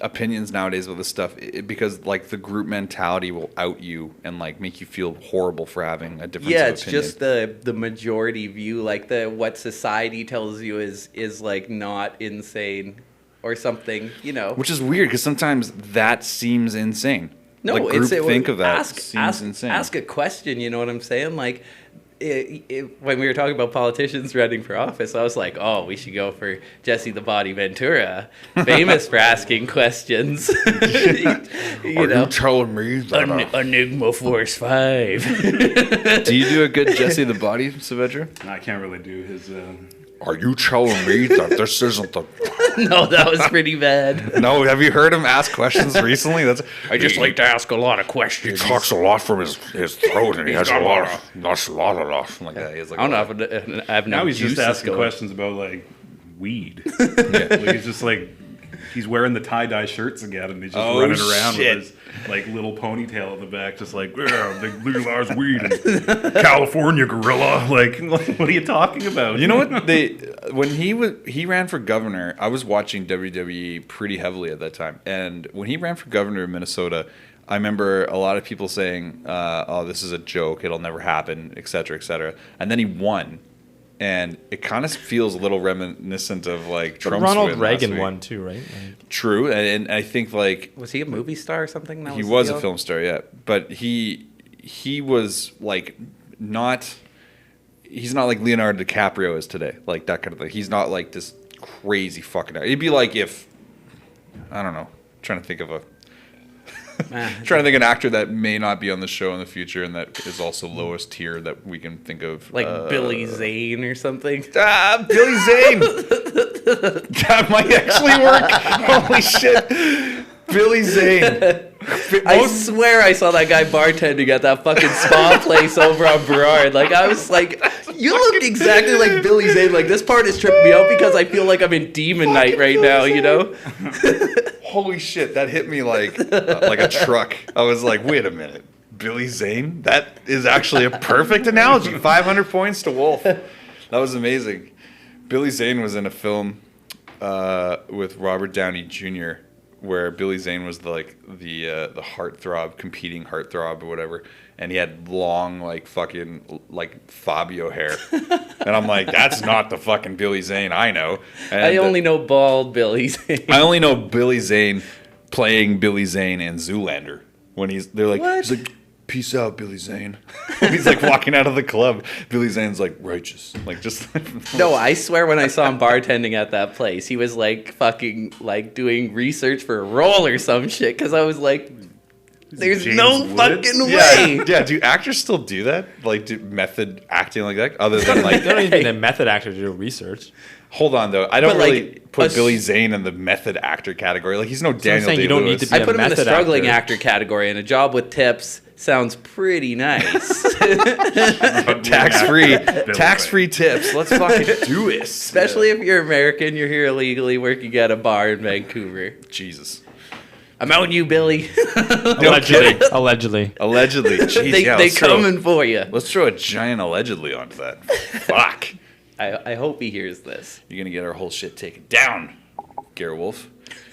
opinions nowadays with this stuff? Because, like, the group mentality will out you and, like, make you feel horrible for having a difference Yeah, of it's opinion. just the majority view, like what society tells you is like not insane or something, you know. Which is weird, because sometimes that seems insane. No, like, it's think of that ask insane. Ask a question. You know what I'm saying? Like, when we were talking about politicians running for office, I was like, oh, we should go for Jesse the Body Ventura, famous for asking questions. you know, telling me that Enigma Force 5. do you do a good Jesse the Body, Saavedra? I can't really do his. Are you telling me that this isn't the... No, that was pretty bad. No, have you heard him ask questions recently? I just like to ask a lot of questions. a lot from his throat, and he has a lot of... Like that. He has like I don't know if I have no Now he's just juices asking going. questions about like weed. Like, he's just like He's wearing the tie-dye shirts again, and he's just Oh, running around shit. with his like little ponytail in the back, just like, yeah, they legalize weed in California, gorilla. Like, what are you talking about? You know what? When he ran for governor, I was watching WWE pretty heavily at that time, and when he ran for governor of Minnesota, I remember a lot of people saying, "Oh, this is a joke. It'll never happen," et cetera, et cetera. And then he won. And it kind of feels a little reminiscent of like Trump's Ronald win Reagan last week. won too, right? Like, True, and I think like Was he a movie star or something? That he the was a deal? film star, yeah. But he was like not. He's not like Leonardo DiCaprio is today, like that kind of thing. He's not like this crazy fucking actor. It'd be like if I don't know, trying to think of an actor that may not be on the show in the future and that is also lowest tier that we can think of. Like Billy Zane or something. Billy Zane. That might actually work. Holy shit. Billy Zane. I swear I saw that guy bartending at that fucking spa place over on Burrard. Like, I was like, you look exactly like Billy Zane. Like, this part is tripping me out because I feel like I'm in Demon Night right now, you know? Holy shit, that hit me like a truck. I was like, wait a minute. Billy Zane? That is actually a perfect analogy. 500 points to Wolf. That was amazing. Billy Zane was in a film with Robert Downey Jr. where Billy Zane was the heartthrob, competing heartthrob or whatever, and he had long like fucking like Fabio hair, and I'm like, that's not the fucking Billy Zane I know. And I only know bald Billy Zane. I only know Billy Zane playing Billy Zane in Zoolander when they're like, What? he's like, peace out, Billy Zane. He's like walking out of the club. Billy Zane's like righteous, like just. No, I swear when I saw him bartending at that place, he was like fucking like doing research for a role or some shit. Because I was like, there's James no Woods? fucking way. Yeah. Do actors still do that? Like, do method acting like that? Other than like, they don't even need a method actor to do research. hold on though, I don't But, like, really put a Billy Zane in the method actor category. Like, he's no Daniel saying you don't need to Day-Lewis. be I a put him in the method struggling actor. actor category, and a job with tips sounds pretty nice. Tax-free tips. Let's fucking do this. Especially if you're American, you're here illegally working at a bar in Vancouver. Jesus. I'm outing you, Billy. Allegedly. Allegedly. Allegedly. Jeez, they yeah, they let's throw- coming for you. Let's throw a giant allegedly onto that. Fuck. I hope he hears this. You're gonna get our whole shit taken down, Garrett Wolf.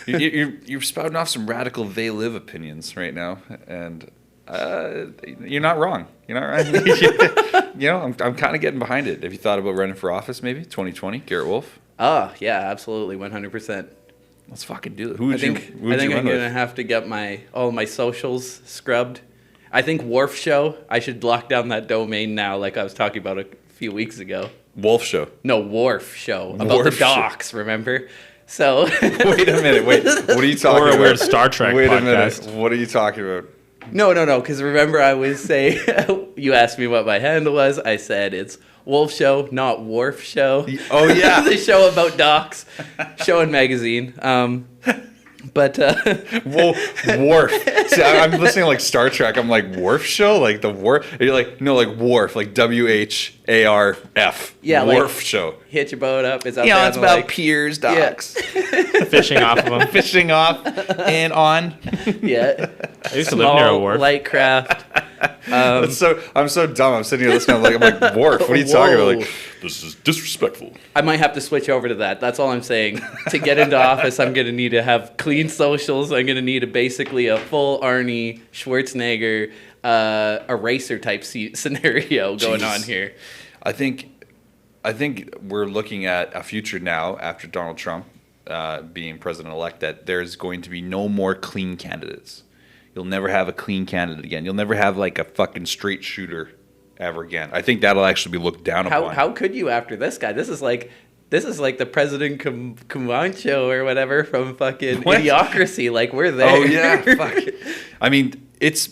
You're spouting off some radical they live opinions right now, and you're not wrong. You're not right. You know, I'm kind of getting behind it. Have you thought about running for office? Maybe 2020, Garrett Wolf. Oh yeah, absolutely, 100%. Let's fucking do it. Who would I think you I'm run gonna with? have to get all my socials scrubbed. I think Wharf Show. I should lock down that domain now, like I was talking about a few weeks ago. Wolf Show. No, Wharf Show about Wharf the Show. docks. Remember? So Wait a minute. Wait. What are you talking Or about? a weird Star Trek Wait a podcast. minute. What are you talking about? no. Because remember, I was saying you asked me what my handle was. I said it's Wolf Show, not Wharf Show. Oh yeah. The show about docks, show and magazine. But Whoa, Worf. See, I'm listening to like Star Trek. I'm like, Worf show? Like the Worf? You're like, no, like Worf, like WHARF. Yeah, like- Worf show. hitch your boat up. It's out You know, there it's on the about lake. piers, docks, Fishing off of them. fishing off and on. Yeah. I used to live near a wharf. Light craft. I'm so dumb. I'm sitting here listening. I'm like, Worf. What are you talking about? Whoa. Like, this is disrespectful. I might have to switch over to that. That's all I'm saying. To get into office, I'm going to need to have clean socials. I'm going to need basically a full Arnie Schwarzenegger eraser type scenario going Jesus. on here. I think we're looking at a future now after Donald Trump being president-elect that there's going to be no more clean candidates. You'll never have a clean candidate again. You'll never have like a fucking straight shooter ever again. I think that'll actually be looked down upon. How could you after this guy? This is like the President Camacho or whatever from fucking What? Idiocracy. Like, we're there. Oh yeah, fuck. I mean, it's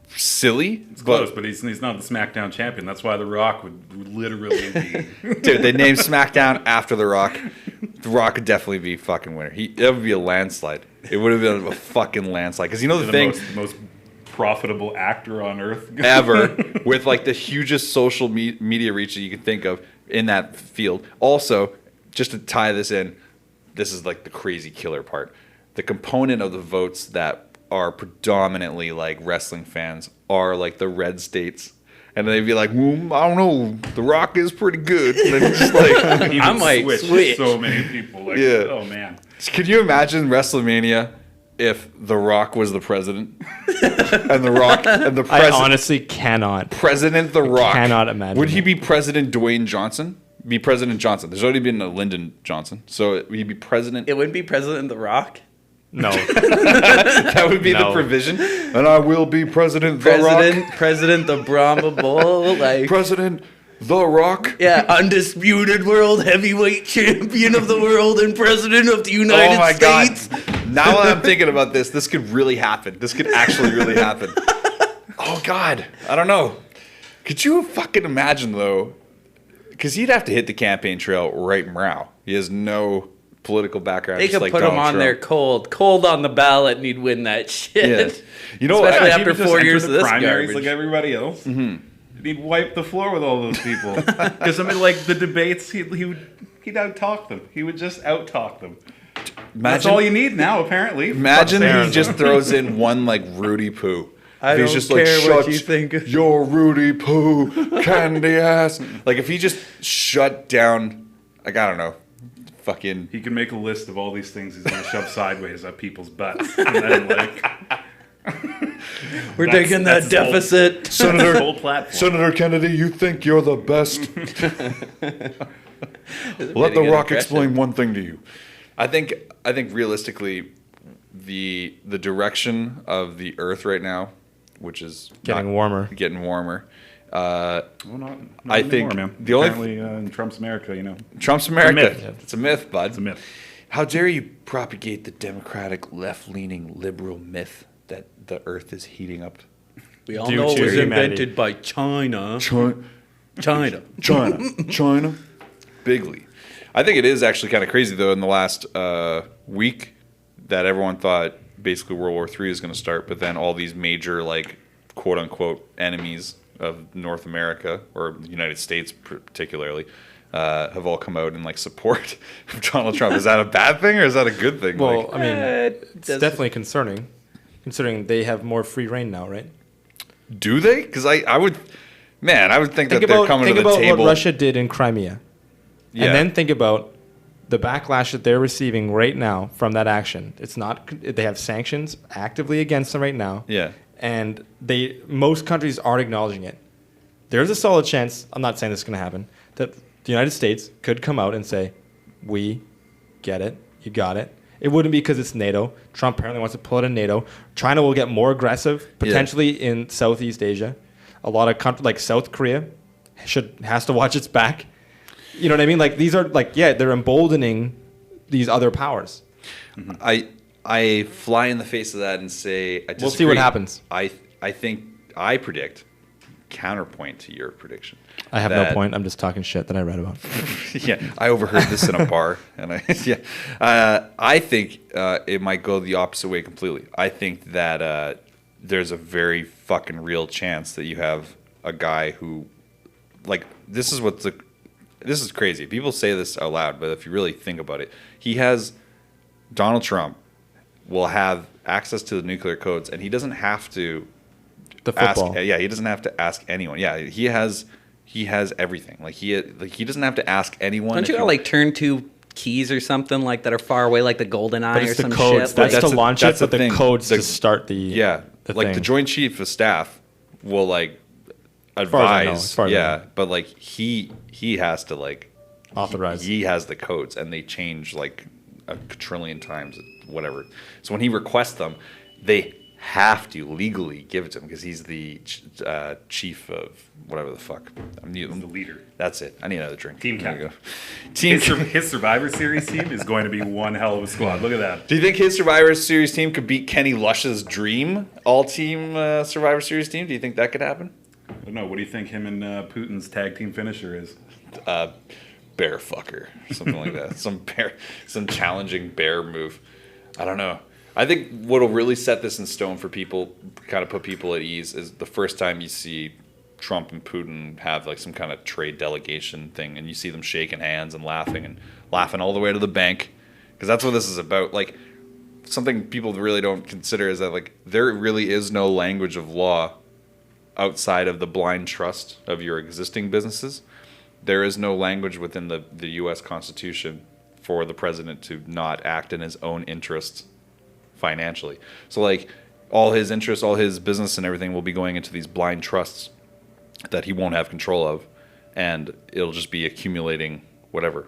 silly. It's close, but he's not the SmackDown champion. That's why The Rock would literally be. Dude, they named SmackDown after The Rock. The Rock could definitely be fucking winner. It would be a landslide. It would have been a fucking landslide. Because you know the thing, most profitable actor on earth ever with like the hugest social media reach that you can think of in that field. Also, just to tie this in, this is like the crazy killer part. the component of the votes that are predominantly like wrestling fans are like the red states. And they'd be like, I don't know, The Rock is pretty good. And then just like, I might switch. So many people. Like, Yeah. oh man. could you imagine WrestleMania if The Rock was the president? And The Rock and the I president. honestly cannot. President The Rock. Cannot imagine Would he it. be President Dwayne Johnson? Be President Johnson. There's already been a Lyndon Johnson. So he'd be President. It wouldn't be President The Rock. No. That would be the No. provision. And I will be President The Rock. President the Brahma Bull, like President The Rock. yeah, undisputed world heavyweight champion of the world and president of the United Oh my States. God. Now that I'm thinking about this could really happen. This could actually really happen. Oh God. I don't know. Could you fucking imagine though? Because he'd have to hit the campaign trail right now. He has no political background. They just could like put him Donald on there Trump. cold on the ballot, and he'd win that shit. Yeah. You know, Especially Yeah, after he would just 4 enter years the of this primaries garbage. like everybody else. Mm-hmm. He'd wipe the floor with all those people. Because I mean, like the debates, he'd out-talk them. He would just out-talk them. That's all you need now, apparently. Imagine Fuck he just throws in one like Rudy Poo. I He's don't just care what "Shut you think." Your Rudy Poo candy ass. Like if he just shut down, like I don't know, fucking. He can make a list of all these things he's going to shove sideways up people's butts. And then, like, We're That's- taking that that's his whole- deficit. that's his whole platform. Senator Kennedy, you think you're the best? Let The good Rock impression. explain one thing to you. I think realistically, the direction of the Earth right now, which is Getting warmer. getting warmer. Well, not I anymore, think man. the only Apparently, in Trump's America, you know, Trump's America. myth. It's a myth, bud. it's a myth. How dare you propagate the democratic, left-leaning, liberal myth that the Earth is heating up? We all Due know it to was humanity. invented by China. China, China, bigly. I think it is actually kind of crazy though. In the last week, that everyone thought basically World War III is going to start, but then all these major like quote unquote enemies of North America or the United States particularly have all come out and like support Donald Trump. Is that a bad thing or is that a good thing? Well, Like, I mean, it's does- definitely concerning, considering they have more free reign now, right? do they? Because I would, man, I would think that Think they're about coming to the what table. Russia did in Crimea, Yeah. and then think about the backlash that they're receiving right now from that action. It's not they have sanctions actively against them right now. Yeah. And most countries aren't acknowledging it. There's a solid chance, I'm not saying this is going to happen, that the United States could come out and say, we get it, you got it. It wouldn't be because it's NATO. Trump apparently wants to pull out of NATO. China will get more aggressive, potentially in Southeast Asia. A lot of countries like South Korea has to watch its back. You know what I mean? Like these are like, yeah, they're emboldening these other powers. I fly in the face of that and say I disagree. We'll see what happens. I think I predict counterpoint to your prediction. I have no that- point. I'm just talking shit that I read about. Yeah, I overheard this in a bar, and I think it might go the opposite way completely. I think that there's a very fucking real chance that you have a guy who, like, this is crazy. People say this out loud, but if you really think about it, Donald Trump will have access to the nuclear codes, and he doesn't have to The football. he doesn't have to ask anyone. Yeah, he has everything. Like he doesn't have to ask anyone. Don't if you he- got like turn two keys or something like that are far away, like the golden But eye or it's the some codes. shit? That's Like, to the- launch that's it, but the the thing. codes The- to start the Yeah, the like thing. the Joint Chief of Staff will like far as I know, advise. as far as I Yeah, know. but like he has to like Authorize. He has the codes, and they change like a trillion times, whatever. So when he requests them, they have to legally give it to him because he's the chief of whatever the fuck. I'm The leader. That's it. I need another drink. Team There you captain. go. Team. His Survivor Series team is going to be one hell of a squad. Look at that. Do you think his Survivor Series team could beat Kenny Lush's dream all-team Survivor Series team? Do you think that could happen? I don't know. What do you think him and Putin's tag team finisher is? Bear fucker, something like that. Some challenging bear move. I don't know. I think what'll really set this in stone for people, kind of put people at ease, is the first time you see Trump and Putin have like some kind of trade delegation thing, and you see them shaking hands and laughing all the way to the bank, because that's what this is about. Like, something people really don't consider is that like there really is no language of law outside of the blind trust of your existing businesses. There is no language within the U.S. Constitution for the president to not act in his own interests financially. So like all his interests, all his business and everything will be going into these blind trusts that he won't have control of, and it'll just be accumulating whatever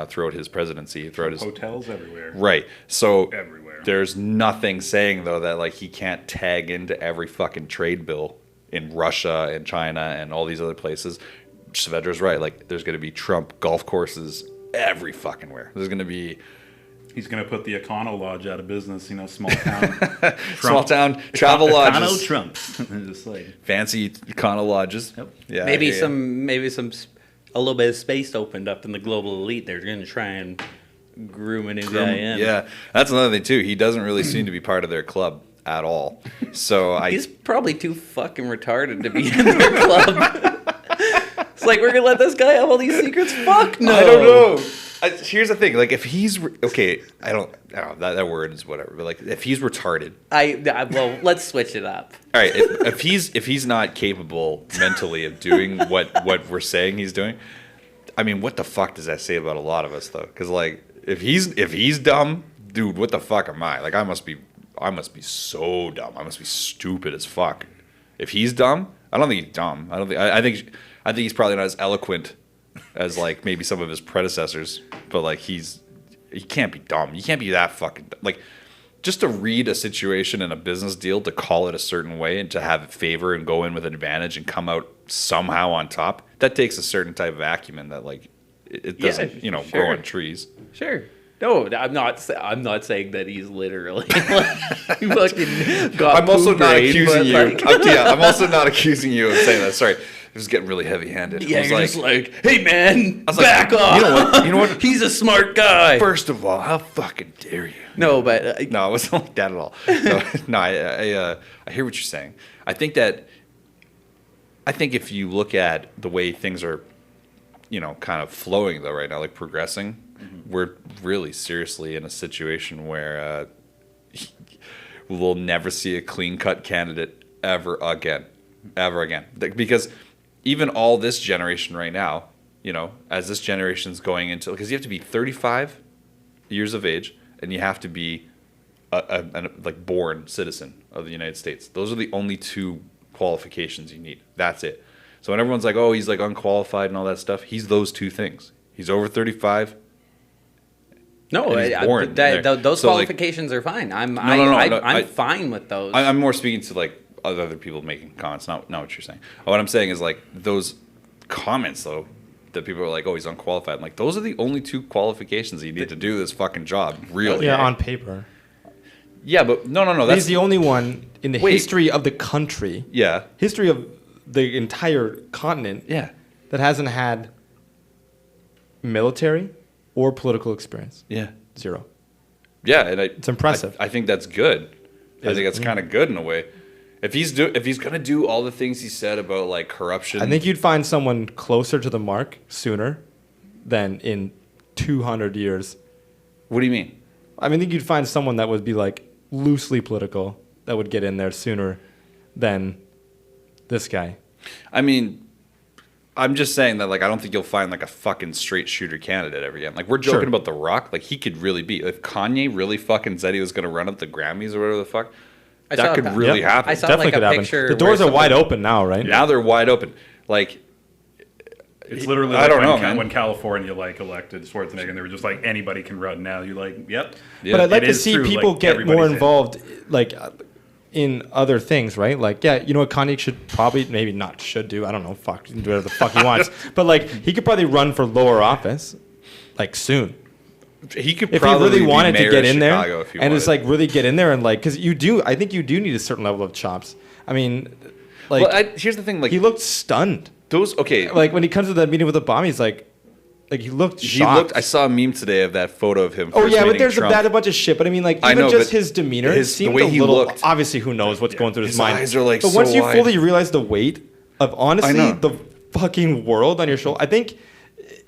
throughout his presidency, throughout his hotels everywhere. Right. So Everywhere. there's nothing saying though that like he can't tag into every fucking trade bill in Russia and China and all these other places. Saavedra's right. Like there's going to be Trump golf courses every fucking where. There's going to be He's going to put the Econo Lodge out of business, small town. small town travel lodges. Econo Trump. Just like Fancy econo lodges. Yep. Yeah. Maybe yeah. a little bit of space opened up in the global elite. They're going to try and groom a new guy in. Yeah. That's another thing too. He doesn't really seem to be part of their club at all. So He's probably too fucking retarded to be in their club. It's like, we're going to let this guy have all these secrets? Fuck no. I don't know. Here's the thing. Like if he's okay, I don't know, that word is whatever. But like if he's retarded, Well, let's switch it up. all right. If he's not capable mentally of doing what we're saying he's doing, I mean, what the fuck does that say about a lot of us though? Because like if he's dumb, dude, what the fuck am I? Like I must be so dumb. I must be stupid as fuck. If he's dumb, I don't think he's dumb. I think he's probably not as eloquent as like maybe some of his predecessors, but like he can't be dumb. You can't be that fucking like just to read a situation in a business deal, to call it a certain way and to have it favor and go in with an advantage and come out somehow on top. That takes a certain type of acumen that like it doesn't sure. grow on trees. Sure. No, I'm not saying that he's literally fucking got I'm also poo not brain, accusing but, you. like- I'm also not accusing you of saying that. Sorry, it was getting really heavy-handed. Yeah, I was you're like, just like, hey man, was like, back off. you know what? He's a smart guy. first of all, how fucking dare you? No, but No, it wasn't like that at all. No, I hear what you're saying. I think if you look at the way things are, kind of flowing though right now, like progressing, we're really seriously in a situation where we'll never see a clean-cut candidate ever again. Because even all this generation right now, as this generation's going into, because you have to be 35 years of age and you have to be a like born citizen of the United States. Those are the only two qualifications you need. That's it. So when everyone's like, oh, he's like unqualified and all that stuff, he's those two things. He's over 35. no, and he's born there. those So, like- qualifications are fine. I'm No, fine with those. I'm more speaking to like other people making comments, not what you're saying. What I'm saying is like those comments though, that people are like, oh, he's unqualified. I'm like, those are the only two qualifications that you need to do this fucking job. Really? Yeah, on paper. Yeah, but no. He's the only one in the history of the country, Yeah. history of the entire continent, Yeah. that hasn't had military or political experience. Yeah. Zero. Yeah, and It's impressive. I think that's good. I Is think it? that's kind of good in a way. If he's gonna do all the things he said about like corruption, I think you'd find someone closer to the mark sooner than in 200 years. What do you mean? I think you'd find someone that would be like loosely political that would get in there sooner than this guy. I mean, I'm just saying that like I don't think you'll find like a fucking straight shooter candidate ever again. Like we're joking Sure. about The Rock, like he could really be. If Kanye really fucking said he was gonna run at the Grammys or whatever the fuck, I saw that could that. really Yep. happen. I saw Definitely like could a happen. picture The doors where are wide somebody- open now, right? Now they're wide open. Like it's literally I like don't when, know, man. when California like elected Schwarzenegger, and they were just like anybody can run now. You're like, yep. Yeah. But I'd like It to is see true, people like, get everybody's more in. involved, like in other things, right? Like, yeah, you know what Kanye should probably, maybe not should do. I don't know, fuck, do whatever the fuck he wants. But like, he could probably run for lower office, like soon. he could If he probably really be wanted to mayor get of in Chicago there if he and just wanted. like really get in there and like, because I think you do need a certain level of chops. I mean, like, Well, here's the thing, like he looked stunned. those okay. Like when he comes to that meeting with Obama, he's like he looked He shocked. looked. I saw a meme today of that photo of him. Oh first yeah, but meeting there's Trump. a bunch of shit. But I mean, like I even know, just but his demeanor the seemed way a he little. looked. Obviously, who knows what's going through his mind? eyes are, like, but so once you wide. fully realize the weight of honestly know. the fucking world on your shoulder, I think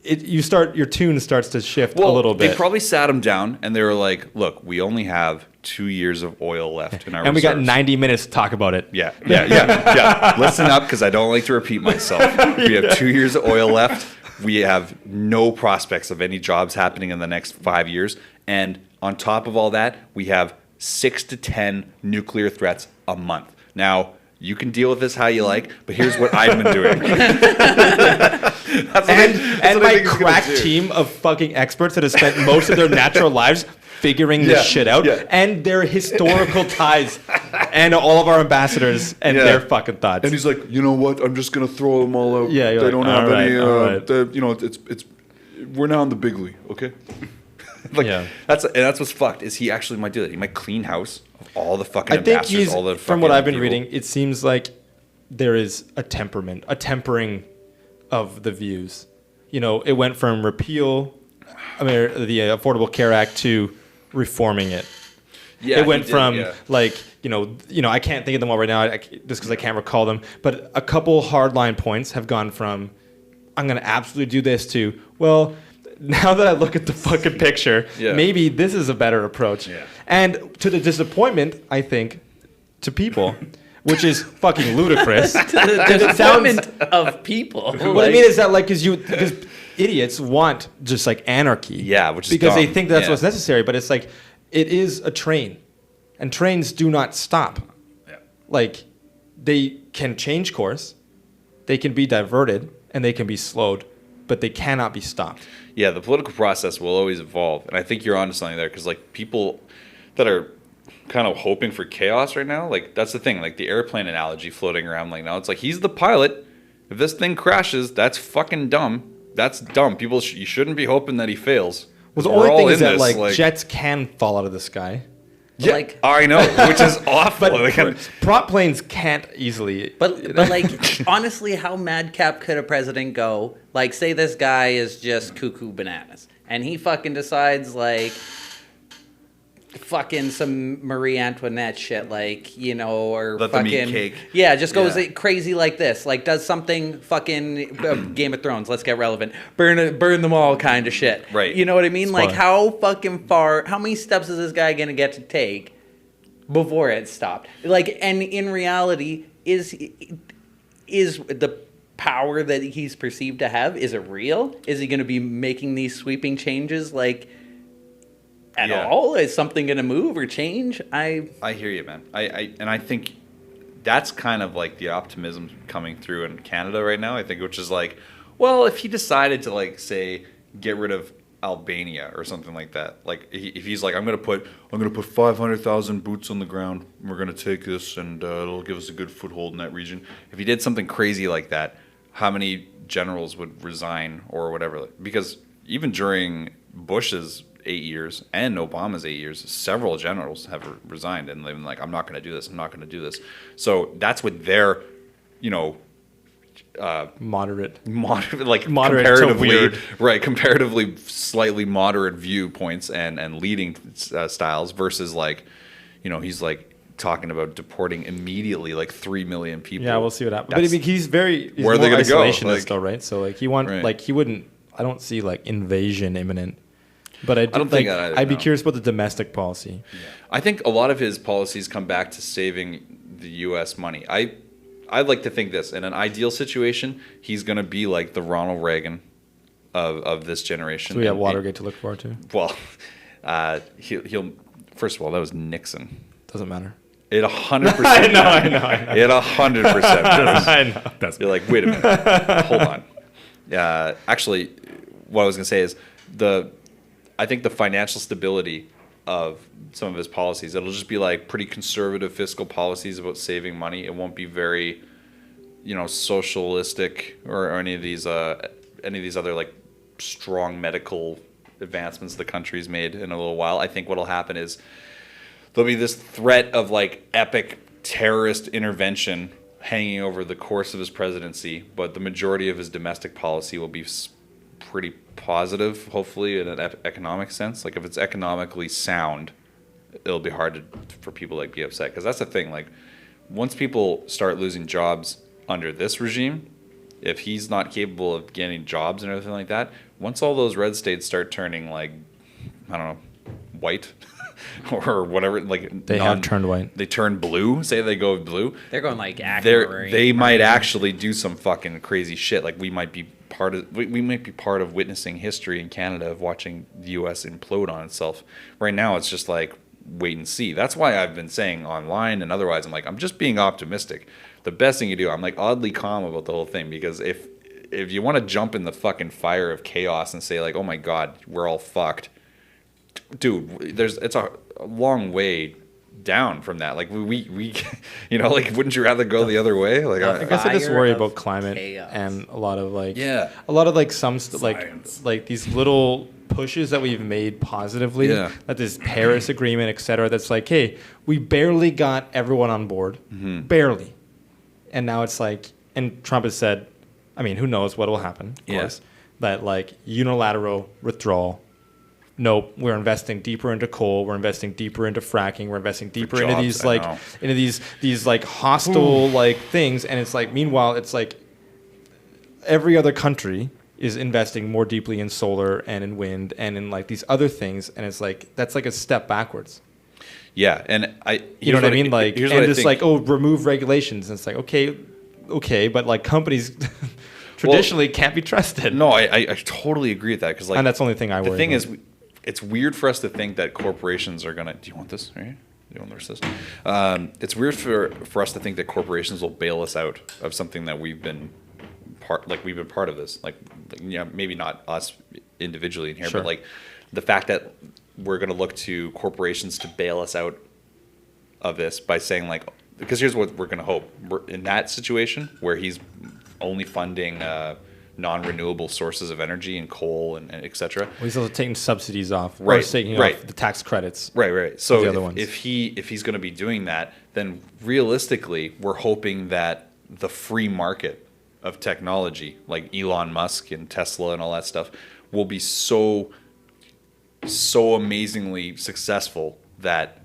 your tune starts to shift Well, a little bit. they probably sat him down and they were like, "Look, we only have 2 years of oil left in our And we got reserves. 90 minutes to talk about it. Yeah. Listen up, because I don't like to repeat myself. We have 2 years of oil left. We have no prospects of any jobs happening in the next 5 years. And on top of all that, we have 6 to 10 nuclear threats a month. Now, you can deal with this how you like, but here's what I've been doing. And my crack team of fucking experts that have spent most of their natural lives figuring this shit out, and their historical ties, and all of our ambassadors and their fucking thoughts. And he's like, you know what? I'm just gonna throw them all out. Yeah, they like, don't have all right, any. all right. You know, it's we're now in the big league. Okay. Yeah. That's what's fucked. Is he actually might do that? He might clean house of all the fucking I think ambassadors, all the from what fucking I've been people. reading, it seems like there is a tempering of the views. You know, it went from repeal, the Affordable Care Act to reforming it. Yeah, it went he did, from yeah. like, you know, I can't think of them all right now, just because I can't recall them. But a couple hardline points have gone from, I'm going to absolutely do this, to, well, now that I look at the fucking picture, maybe this is a better approach. Yeah. And to the disappointment, I think, to people, which is fucking ludicrous. The disappointment of people. What I mean is that, like, because idiots want just like anarchy. Yeah, which is because they dumb. think that's Yeah. what's necessary. But it's like, it is a train, and trains do not stop. Yeah. Like, they can change course, they can be diverted, and they can be slowed, but they cannot be stopped. Yeah, the political process will always evolve, and I think you're onto something there, because like people that are kind of hoping for chaos right now, like that's the thing, like the airplane analogy floating around like now, it's like he's the pilot. If this thing crashes, that's fucking dumb. That's dumb. People, you shouldn't be hoping that he fails. Well, the We're only all thing is in that this, like jets can fall out of the sky, yeah, like- I know, which is awful. but Like, prop planes can't easily. But like, honestly, how madcap could a president go? Like, say this guy is just cuckoo bananas, and he fucking decides, like, fucking some Marie Antoinette shit, like, you know, or Let them eat fucking cake. yeah, just goes Yeah. crazy like this, like does something fucking Game of Thrones. Let's get relevant. Burn them all, kind of shit. Right. You know what I mean? Like, Spoiler. how fucking far? How many steps is this guy gonna get to take before it's stopped? Like, and in reality, is the power that he's perceived to have, is it real? Is he going to be making these sweeping changes, like, at all? Is something going to move or change? I hear you, man. I think that's kind of like the optimism coming through in Canada right now. I think, which is like, well, if he decided to, like, say, get rid of Albania or something like that, like if he's like, I'm gonna put 500,000 boots on the ground, and we're gonna take this, and it'll give us a good foothold in that region. If he did something crazy like that, how many generals would resign or whatever? Because even during Bush's 8 years and Obama's 8 years, several generals have resigned, and they've been like, I'm not going to do this. I'm not going to do this. So that's what their, you know, Moderate like Moderate to comparatively, weird. right? Comparatively, slightly moderate viewpoints and leading styles versus, like, you know, he's like talking about deporting immediately like 3 million people. Yeah, we'll see what happens. But I mean, he's where are they more gonna go? isolationist, Like- though, right? So like he Right. wouldn't. I don't see like invasion imminent. But I don't think that either, I'd be no. curious about the domestic policy. I think a lot of his policies come back to saving the U.S. money. I'd like to think this, in an ideal situation, he's going to be like the Ronald Reagan of this generation. So we have And Watergate to look forward to. Well, he'll first of all, that was Nixon. Doesn't matter. It 100%. I know. It 100%. I know. That's You're like, wait a minute, hold on. Actually, what I was gonna say is I think the financial stability of some of his policies, it'll just be like pretty conservative fiscal policies about saving money. It won't be very, you know, socialistic or any of these other like strong medical advancements the country's made in a little while. I think what'll happen is there'll be this threat of like epic terrorist intervention hanging over the course of his presidency, but the majority of his domestic policy will be pretty positive, hopefully, in an economic sense. Like, if it's economically sound, it'll be hard for people to, like, be upset. Because that's the thing, like, once people start losing jobs under this regime, if he's not capable of getting jobs and everything like that, once all those red states start turning, like, I don't know, white, or whatever. Like They have turned white. They turn blue. Say they go blue. They're going like They might actually do some fucking crazy shit. Like we might be part of witnessing history in Canada of watching the U.S. implode on itself. Right now, it's just like wait and see. That's why I've been saying online and otherwise, I'm like, I'm just being optimistic. The best thing you do, I'm like oddly calm about the whole thing, because if you want to jump in the fucking fire of chaos and say like, oh my God, we're all fucked, dude, it's a long way down from that. Like we you know, like wouldn't you rather go the other way? Like I guess I just Fire worry of about climate chaos. and a lot of like Yeah. a lot of like some Science. like these little pushes that we've made positively, Yeah. like this Paris Agreement, etc. That's like, hey, we barely got everyone on board, barely, and now it's like, and Trump has said, I mean, who knows what will happen? Of Yeah. course, but like unilateral withdrawal. Nope, we're investing deeper into coal. We're investing deeper into fracking. We're investing deeper into jobs, these I like know. into these like hostile like things. And it's like, meanwhile, it's like every other country is investing more deeply in solar and in wind and in like these other things. And it's like that's like a step backwards. Yeah, and You know what I mean? Like, here's and what I it's think. like, oh, remove regulations. And it's like, okay, but like companies traditionally can't be trusted. No, I totally agree with that, because like And that's the only thing I worry the thing about. is, it's weird for us to think that corporations are gonna. Do you want this? Right? You want this? It's weird for us to think that corporations will bail us out of something that we've been part of this. Like yeah, maybe not us individually in here, Sure. but like the fact that we're gonna look to corporations to bail us out of this by saying like, because here's what we're gonna hope. We're in that situation where he's only funding non-renewable sources of energy and coal and et cetera. Well, he's also taking subsidies off. Right, Or he's taking right. off the tax credits. Right. So the other ones. if he's going to be doing that, then realistically, we're hoping that the free market of technology, like Elon Musk and Tesla and all that stuff, will be so amazingly successful that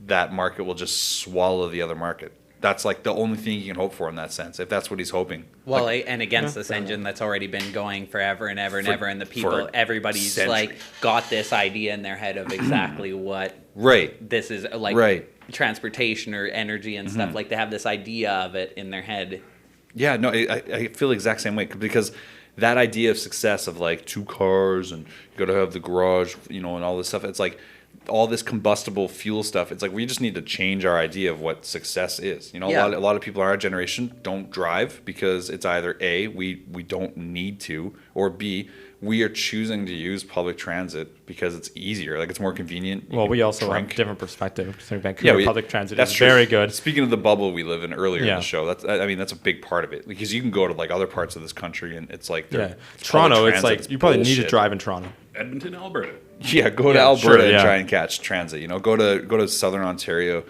that market will just swallow the other market. That's like the only thing you can hope for in that sense, if that's what he's hoping. Well, and against this engine that's already been going forever and ever and ever, and the people, for everybody's centuries. like got this idea in their head of exactly what Right. this is like, Right. transportation or energy and stuff. Like they have this idea of it in their head. Yeah, no, I feel the exact same way, because that idea of success of like 2 cars and you got to have the garage, you know, and all this stuff. It's like all this combustible fuel stuff. It's like we just need to change our idea of what success is. You know, Yeah. a lot of people in our generation don't drive because it's either A, we don't need to, or B, we are choosing to use public transit because it's easier, like it's more convenient. You Well, can we also have a drink. different perspective. So Vancouver public transit is true. very good. Speaking of the bubble we live in earlier in Yeah. the show, that's a big part of it, because you can go to like other parts of this country and it's like Yeah, it's Toronto. public It's transit, like you probably need to bullshit. drive in Toronto. Edmonton, Alberta. Yeah, go to Yeah, Alberta sure, and yeah. try and catch transit. You know, go to Southern Ontario,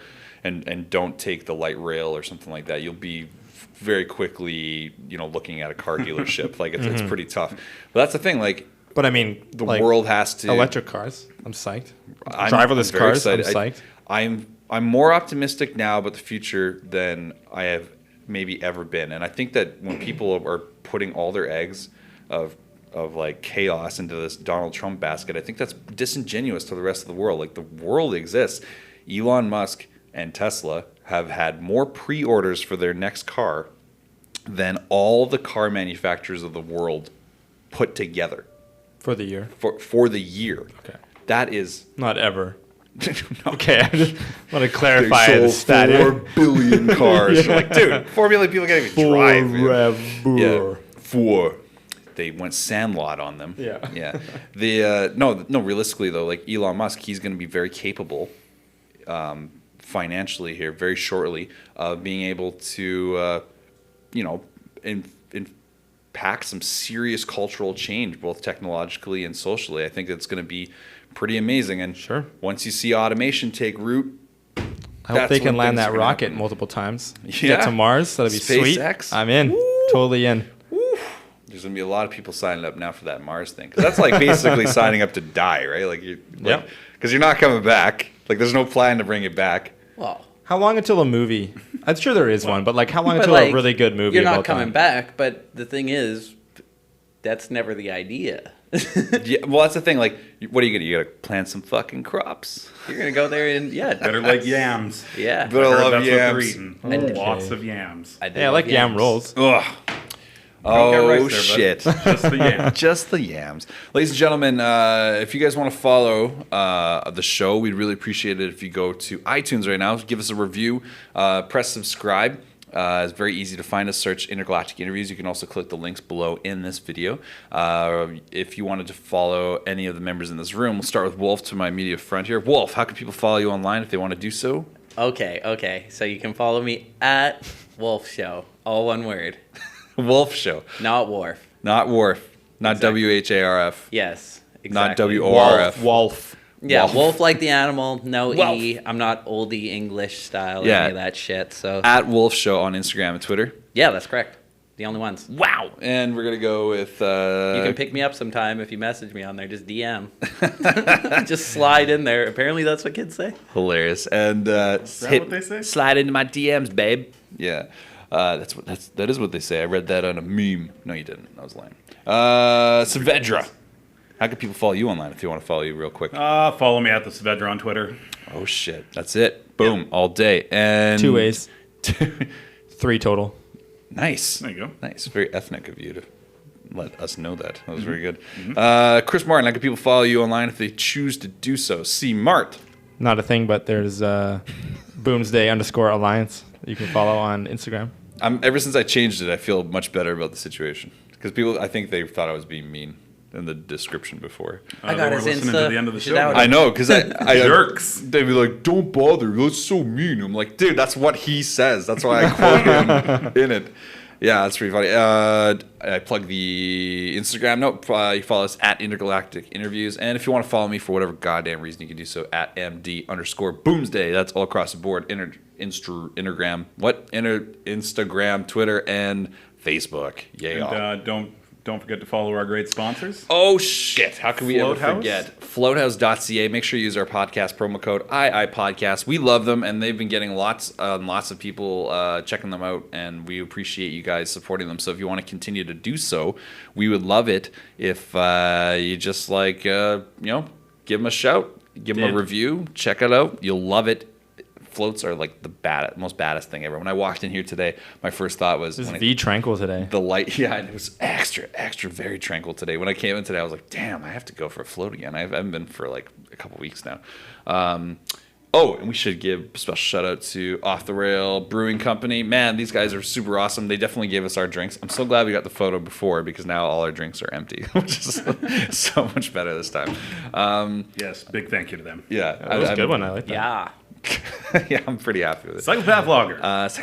and don't take the light rail or something like that. You'll be very quickly, you know, looking at a car dealership. Like it's pretty tough. But that's the thing. Like But I mean, the like, world has to electric cars. I'm psyched. I'm Driverless very cars. I'm excited. psyched. I'm more optimistic now about the future than I have maybe ever been. And I think that when people are putting all their eggs of like chaos into this Donald Trump basket, I think that's disingenuous to the rest of the world. Like the world exists. Elon Musk and Tesla have had more pre-orders for their next car than all the car manufacturers of the world put together For the year. for the year. Okay. That is Not ever. no. Okay, I just want to clarify They the sold stat 4 here. billion cars. You're like, dude, 4 billion people can't even drive. man. Forever. Yeah, 4. They went Sandlot on them. Yeah. Yeah. The no. Realistically though, like Elon Musk, he's going to be very capable, financially here very shortly, of being able to, you know, impact some serious cultural change, both technologically and socially. I think it's going to be pretty amazing. And Sure. once you see automation take root, I hope that's they can when land things that are gonna rocket happen. multiple times. Yeah. Get to Mars. That'd be sweet. SpaceX. I'm in. Totally in. there's going to be a lot of people signing up now for that Mars thing. Because that's like basically signing up to die, right? Like, Yep. Because you're not coming back. Like, there's no plan to bring it back. Well, How long until a movie? I'm sure there is one, but like how long but until like, a really good movie? you're not about coming that? back, but the thing is, that's never the idea. Yeah, well, that's the thing. Like, what are you gonna? You gotta plant some fucking crops. You're gonna go there and Better like yams. yeah. But I Heard love that's what they're yams. eating. Okay. Lots of yams. I do Yeah, I love like yam yams. rolls. Ugh. Don't get Oh rice there, shit! bud. Just the yams. Just the yams, ladies and gentlemen. If you guys want to follow the show, we'd really appreciate it if you go to iTunes right now, give us a review, press subscribe. It's very easy to find us. Search Intergalactic Interviews. You can also click the links below in this video. If you wanted to follow any of the members in this room, we'll start with Wolf to my immediate front here. Wolf, how can people follow you online if they want to do so? Okay. So you can follow me at Wolf Show, all one word, Wolf Show, not Wharf. not Wharf, not Exactly. WHARF, Yes, not exactly. WORF. Wolf. Yeah, Wolf. wolf like the animal, no Wolf. E. I'm not oldie English style or Yeah. any of that shit. So At Wolf Show on Instagram and Twitter. yeah, that's correct. The only ones. Wow. And we're gonna go with. You can pick me up sometime if you message me on there. Just DM. Just slide in there. Apparently that's what kids say. Hilarious. And that what they say? Slide into my DMs, babe. Yeah. That is what they say. I read that on a meme. No, you didn't. I was lying. Saavedra. How can people follow you online if you want to follow you real quick? Follow me at the Saavedra on Twitter. Oh shit. That's it. Boom. All day. And 2 ways. 3 total. Nice. There you go. Nice. Very ethnic of you to let us know that. That was very good. Mm-hmm. Chris Martin, how can people follow you online if they choose to do so? C-Mart. Not a thing, but there's Boomsday_Alliance that you can follow on Instagram. Ever since I changed it, I feel much better about the situation. Because people, I think they thought I was being mean in the description before. I got they his were listening Insta. to the end of the You should show. download I know, because I Jerks. They'd be like, "Don't bother, that's so mean." I'm like, "Dude, that's what he says. That's why I quote him in it." Yeah, that's pretty funny. I plug the Instagram. Nope, you follow us at Intergalactic Interviews, and if you want to follow me for whatever goddamn reason, you can do so at MD_Boomsday. That's all across the board. Instagram, Twitter, and Facebook. Yeah. And don't forget to follow our great sponsors. Oh shit! How can we ever Floathouse? forget? Floathouse.ca. Make sure you use our podcast promo code IIPodcast. We love them, and they've been getting lots of people checking them out, and we appreciate you guys supporting them. So if you want to continue to do so, we would love it if you just give them a shout, give them a review, check it out. You'll love it. Floats are like the most baddest thing ever. When I walked in here today, my first thought was This is V tranquil today. the light. Yeah, and it was extra very tranquil today. When I came in today, I was like, damn, I have to go for a float again. I haven't been for like a couple weeks now. And we should give a special shout out to Off the Rail Brewing Company. Man, these guys are super awesome. They definitely gave us our drinks. I'm so glad we got the photo before, because now all our drinks are empty, which is so much better this time. Yes, big thank you to them. Yeah, That was a good one. I like that. Yeah. Yeah, I'm pretty happy with it. Psychopath Lager.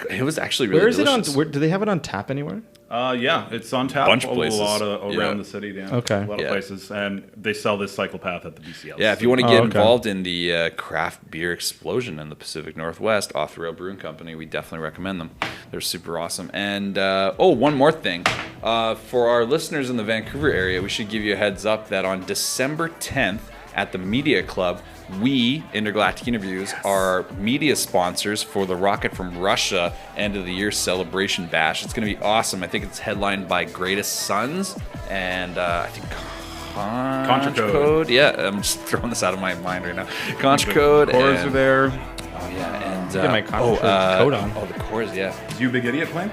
It was actually really Where is delicious. it on? Do they have it on tap anywhere? Yeah, it's on tap Bunch of a places. lot around Yeah. the city. Yeah. Okay. A lot Yeah. of places, and they sell this Psychopath at the BCL. Yeah, if you want to Oh, get okay. involved in the craft beer explosion in the Pacific Northwest, Off the Rail Brewing Company, we definitely recommend them. They're super awesome. And one more thing. For our listeners in the Vancouver area, we should give you a heads up that on December 10th at the Media Club, we, Intergalactic Interviews, are media sponsors for the Rocket from Russia end of the year celebration bash. It's going to be awesome. I think it's headlined by Greatest Sons and I think Contra Code. Yeah, I'm just throwing this out of my mind right now. Contra Code. Cores are there. Oh yeah, and Get my Contra Code coat on. Oh, the cores, yeah. Is You Big Idiot playing?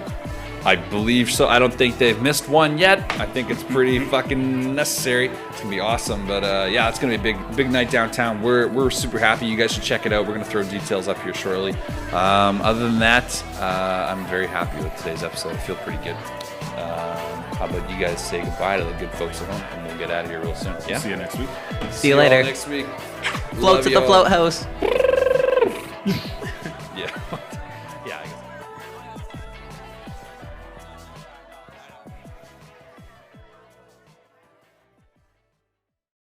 I believe so. I don't think they've missed one yet. I think it's pretty fucking necessary. It's gonna be awesome. But yeah, it's gonna be a big night downtown. We're super happy. You guys should check it out. We're gonna throw details up here shortly. Other than that, I'm very happy with today's episode. I feel pretty good. How about you guys say goodbye to the good folks at home, and we'll get out of here real soon. Yeah. See you next week. See you all later. next week. Floats Love at the y'all. float house.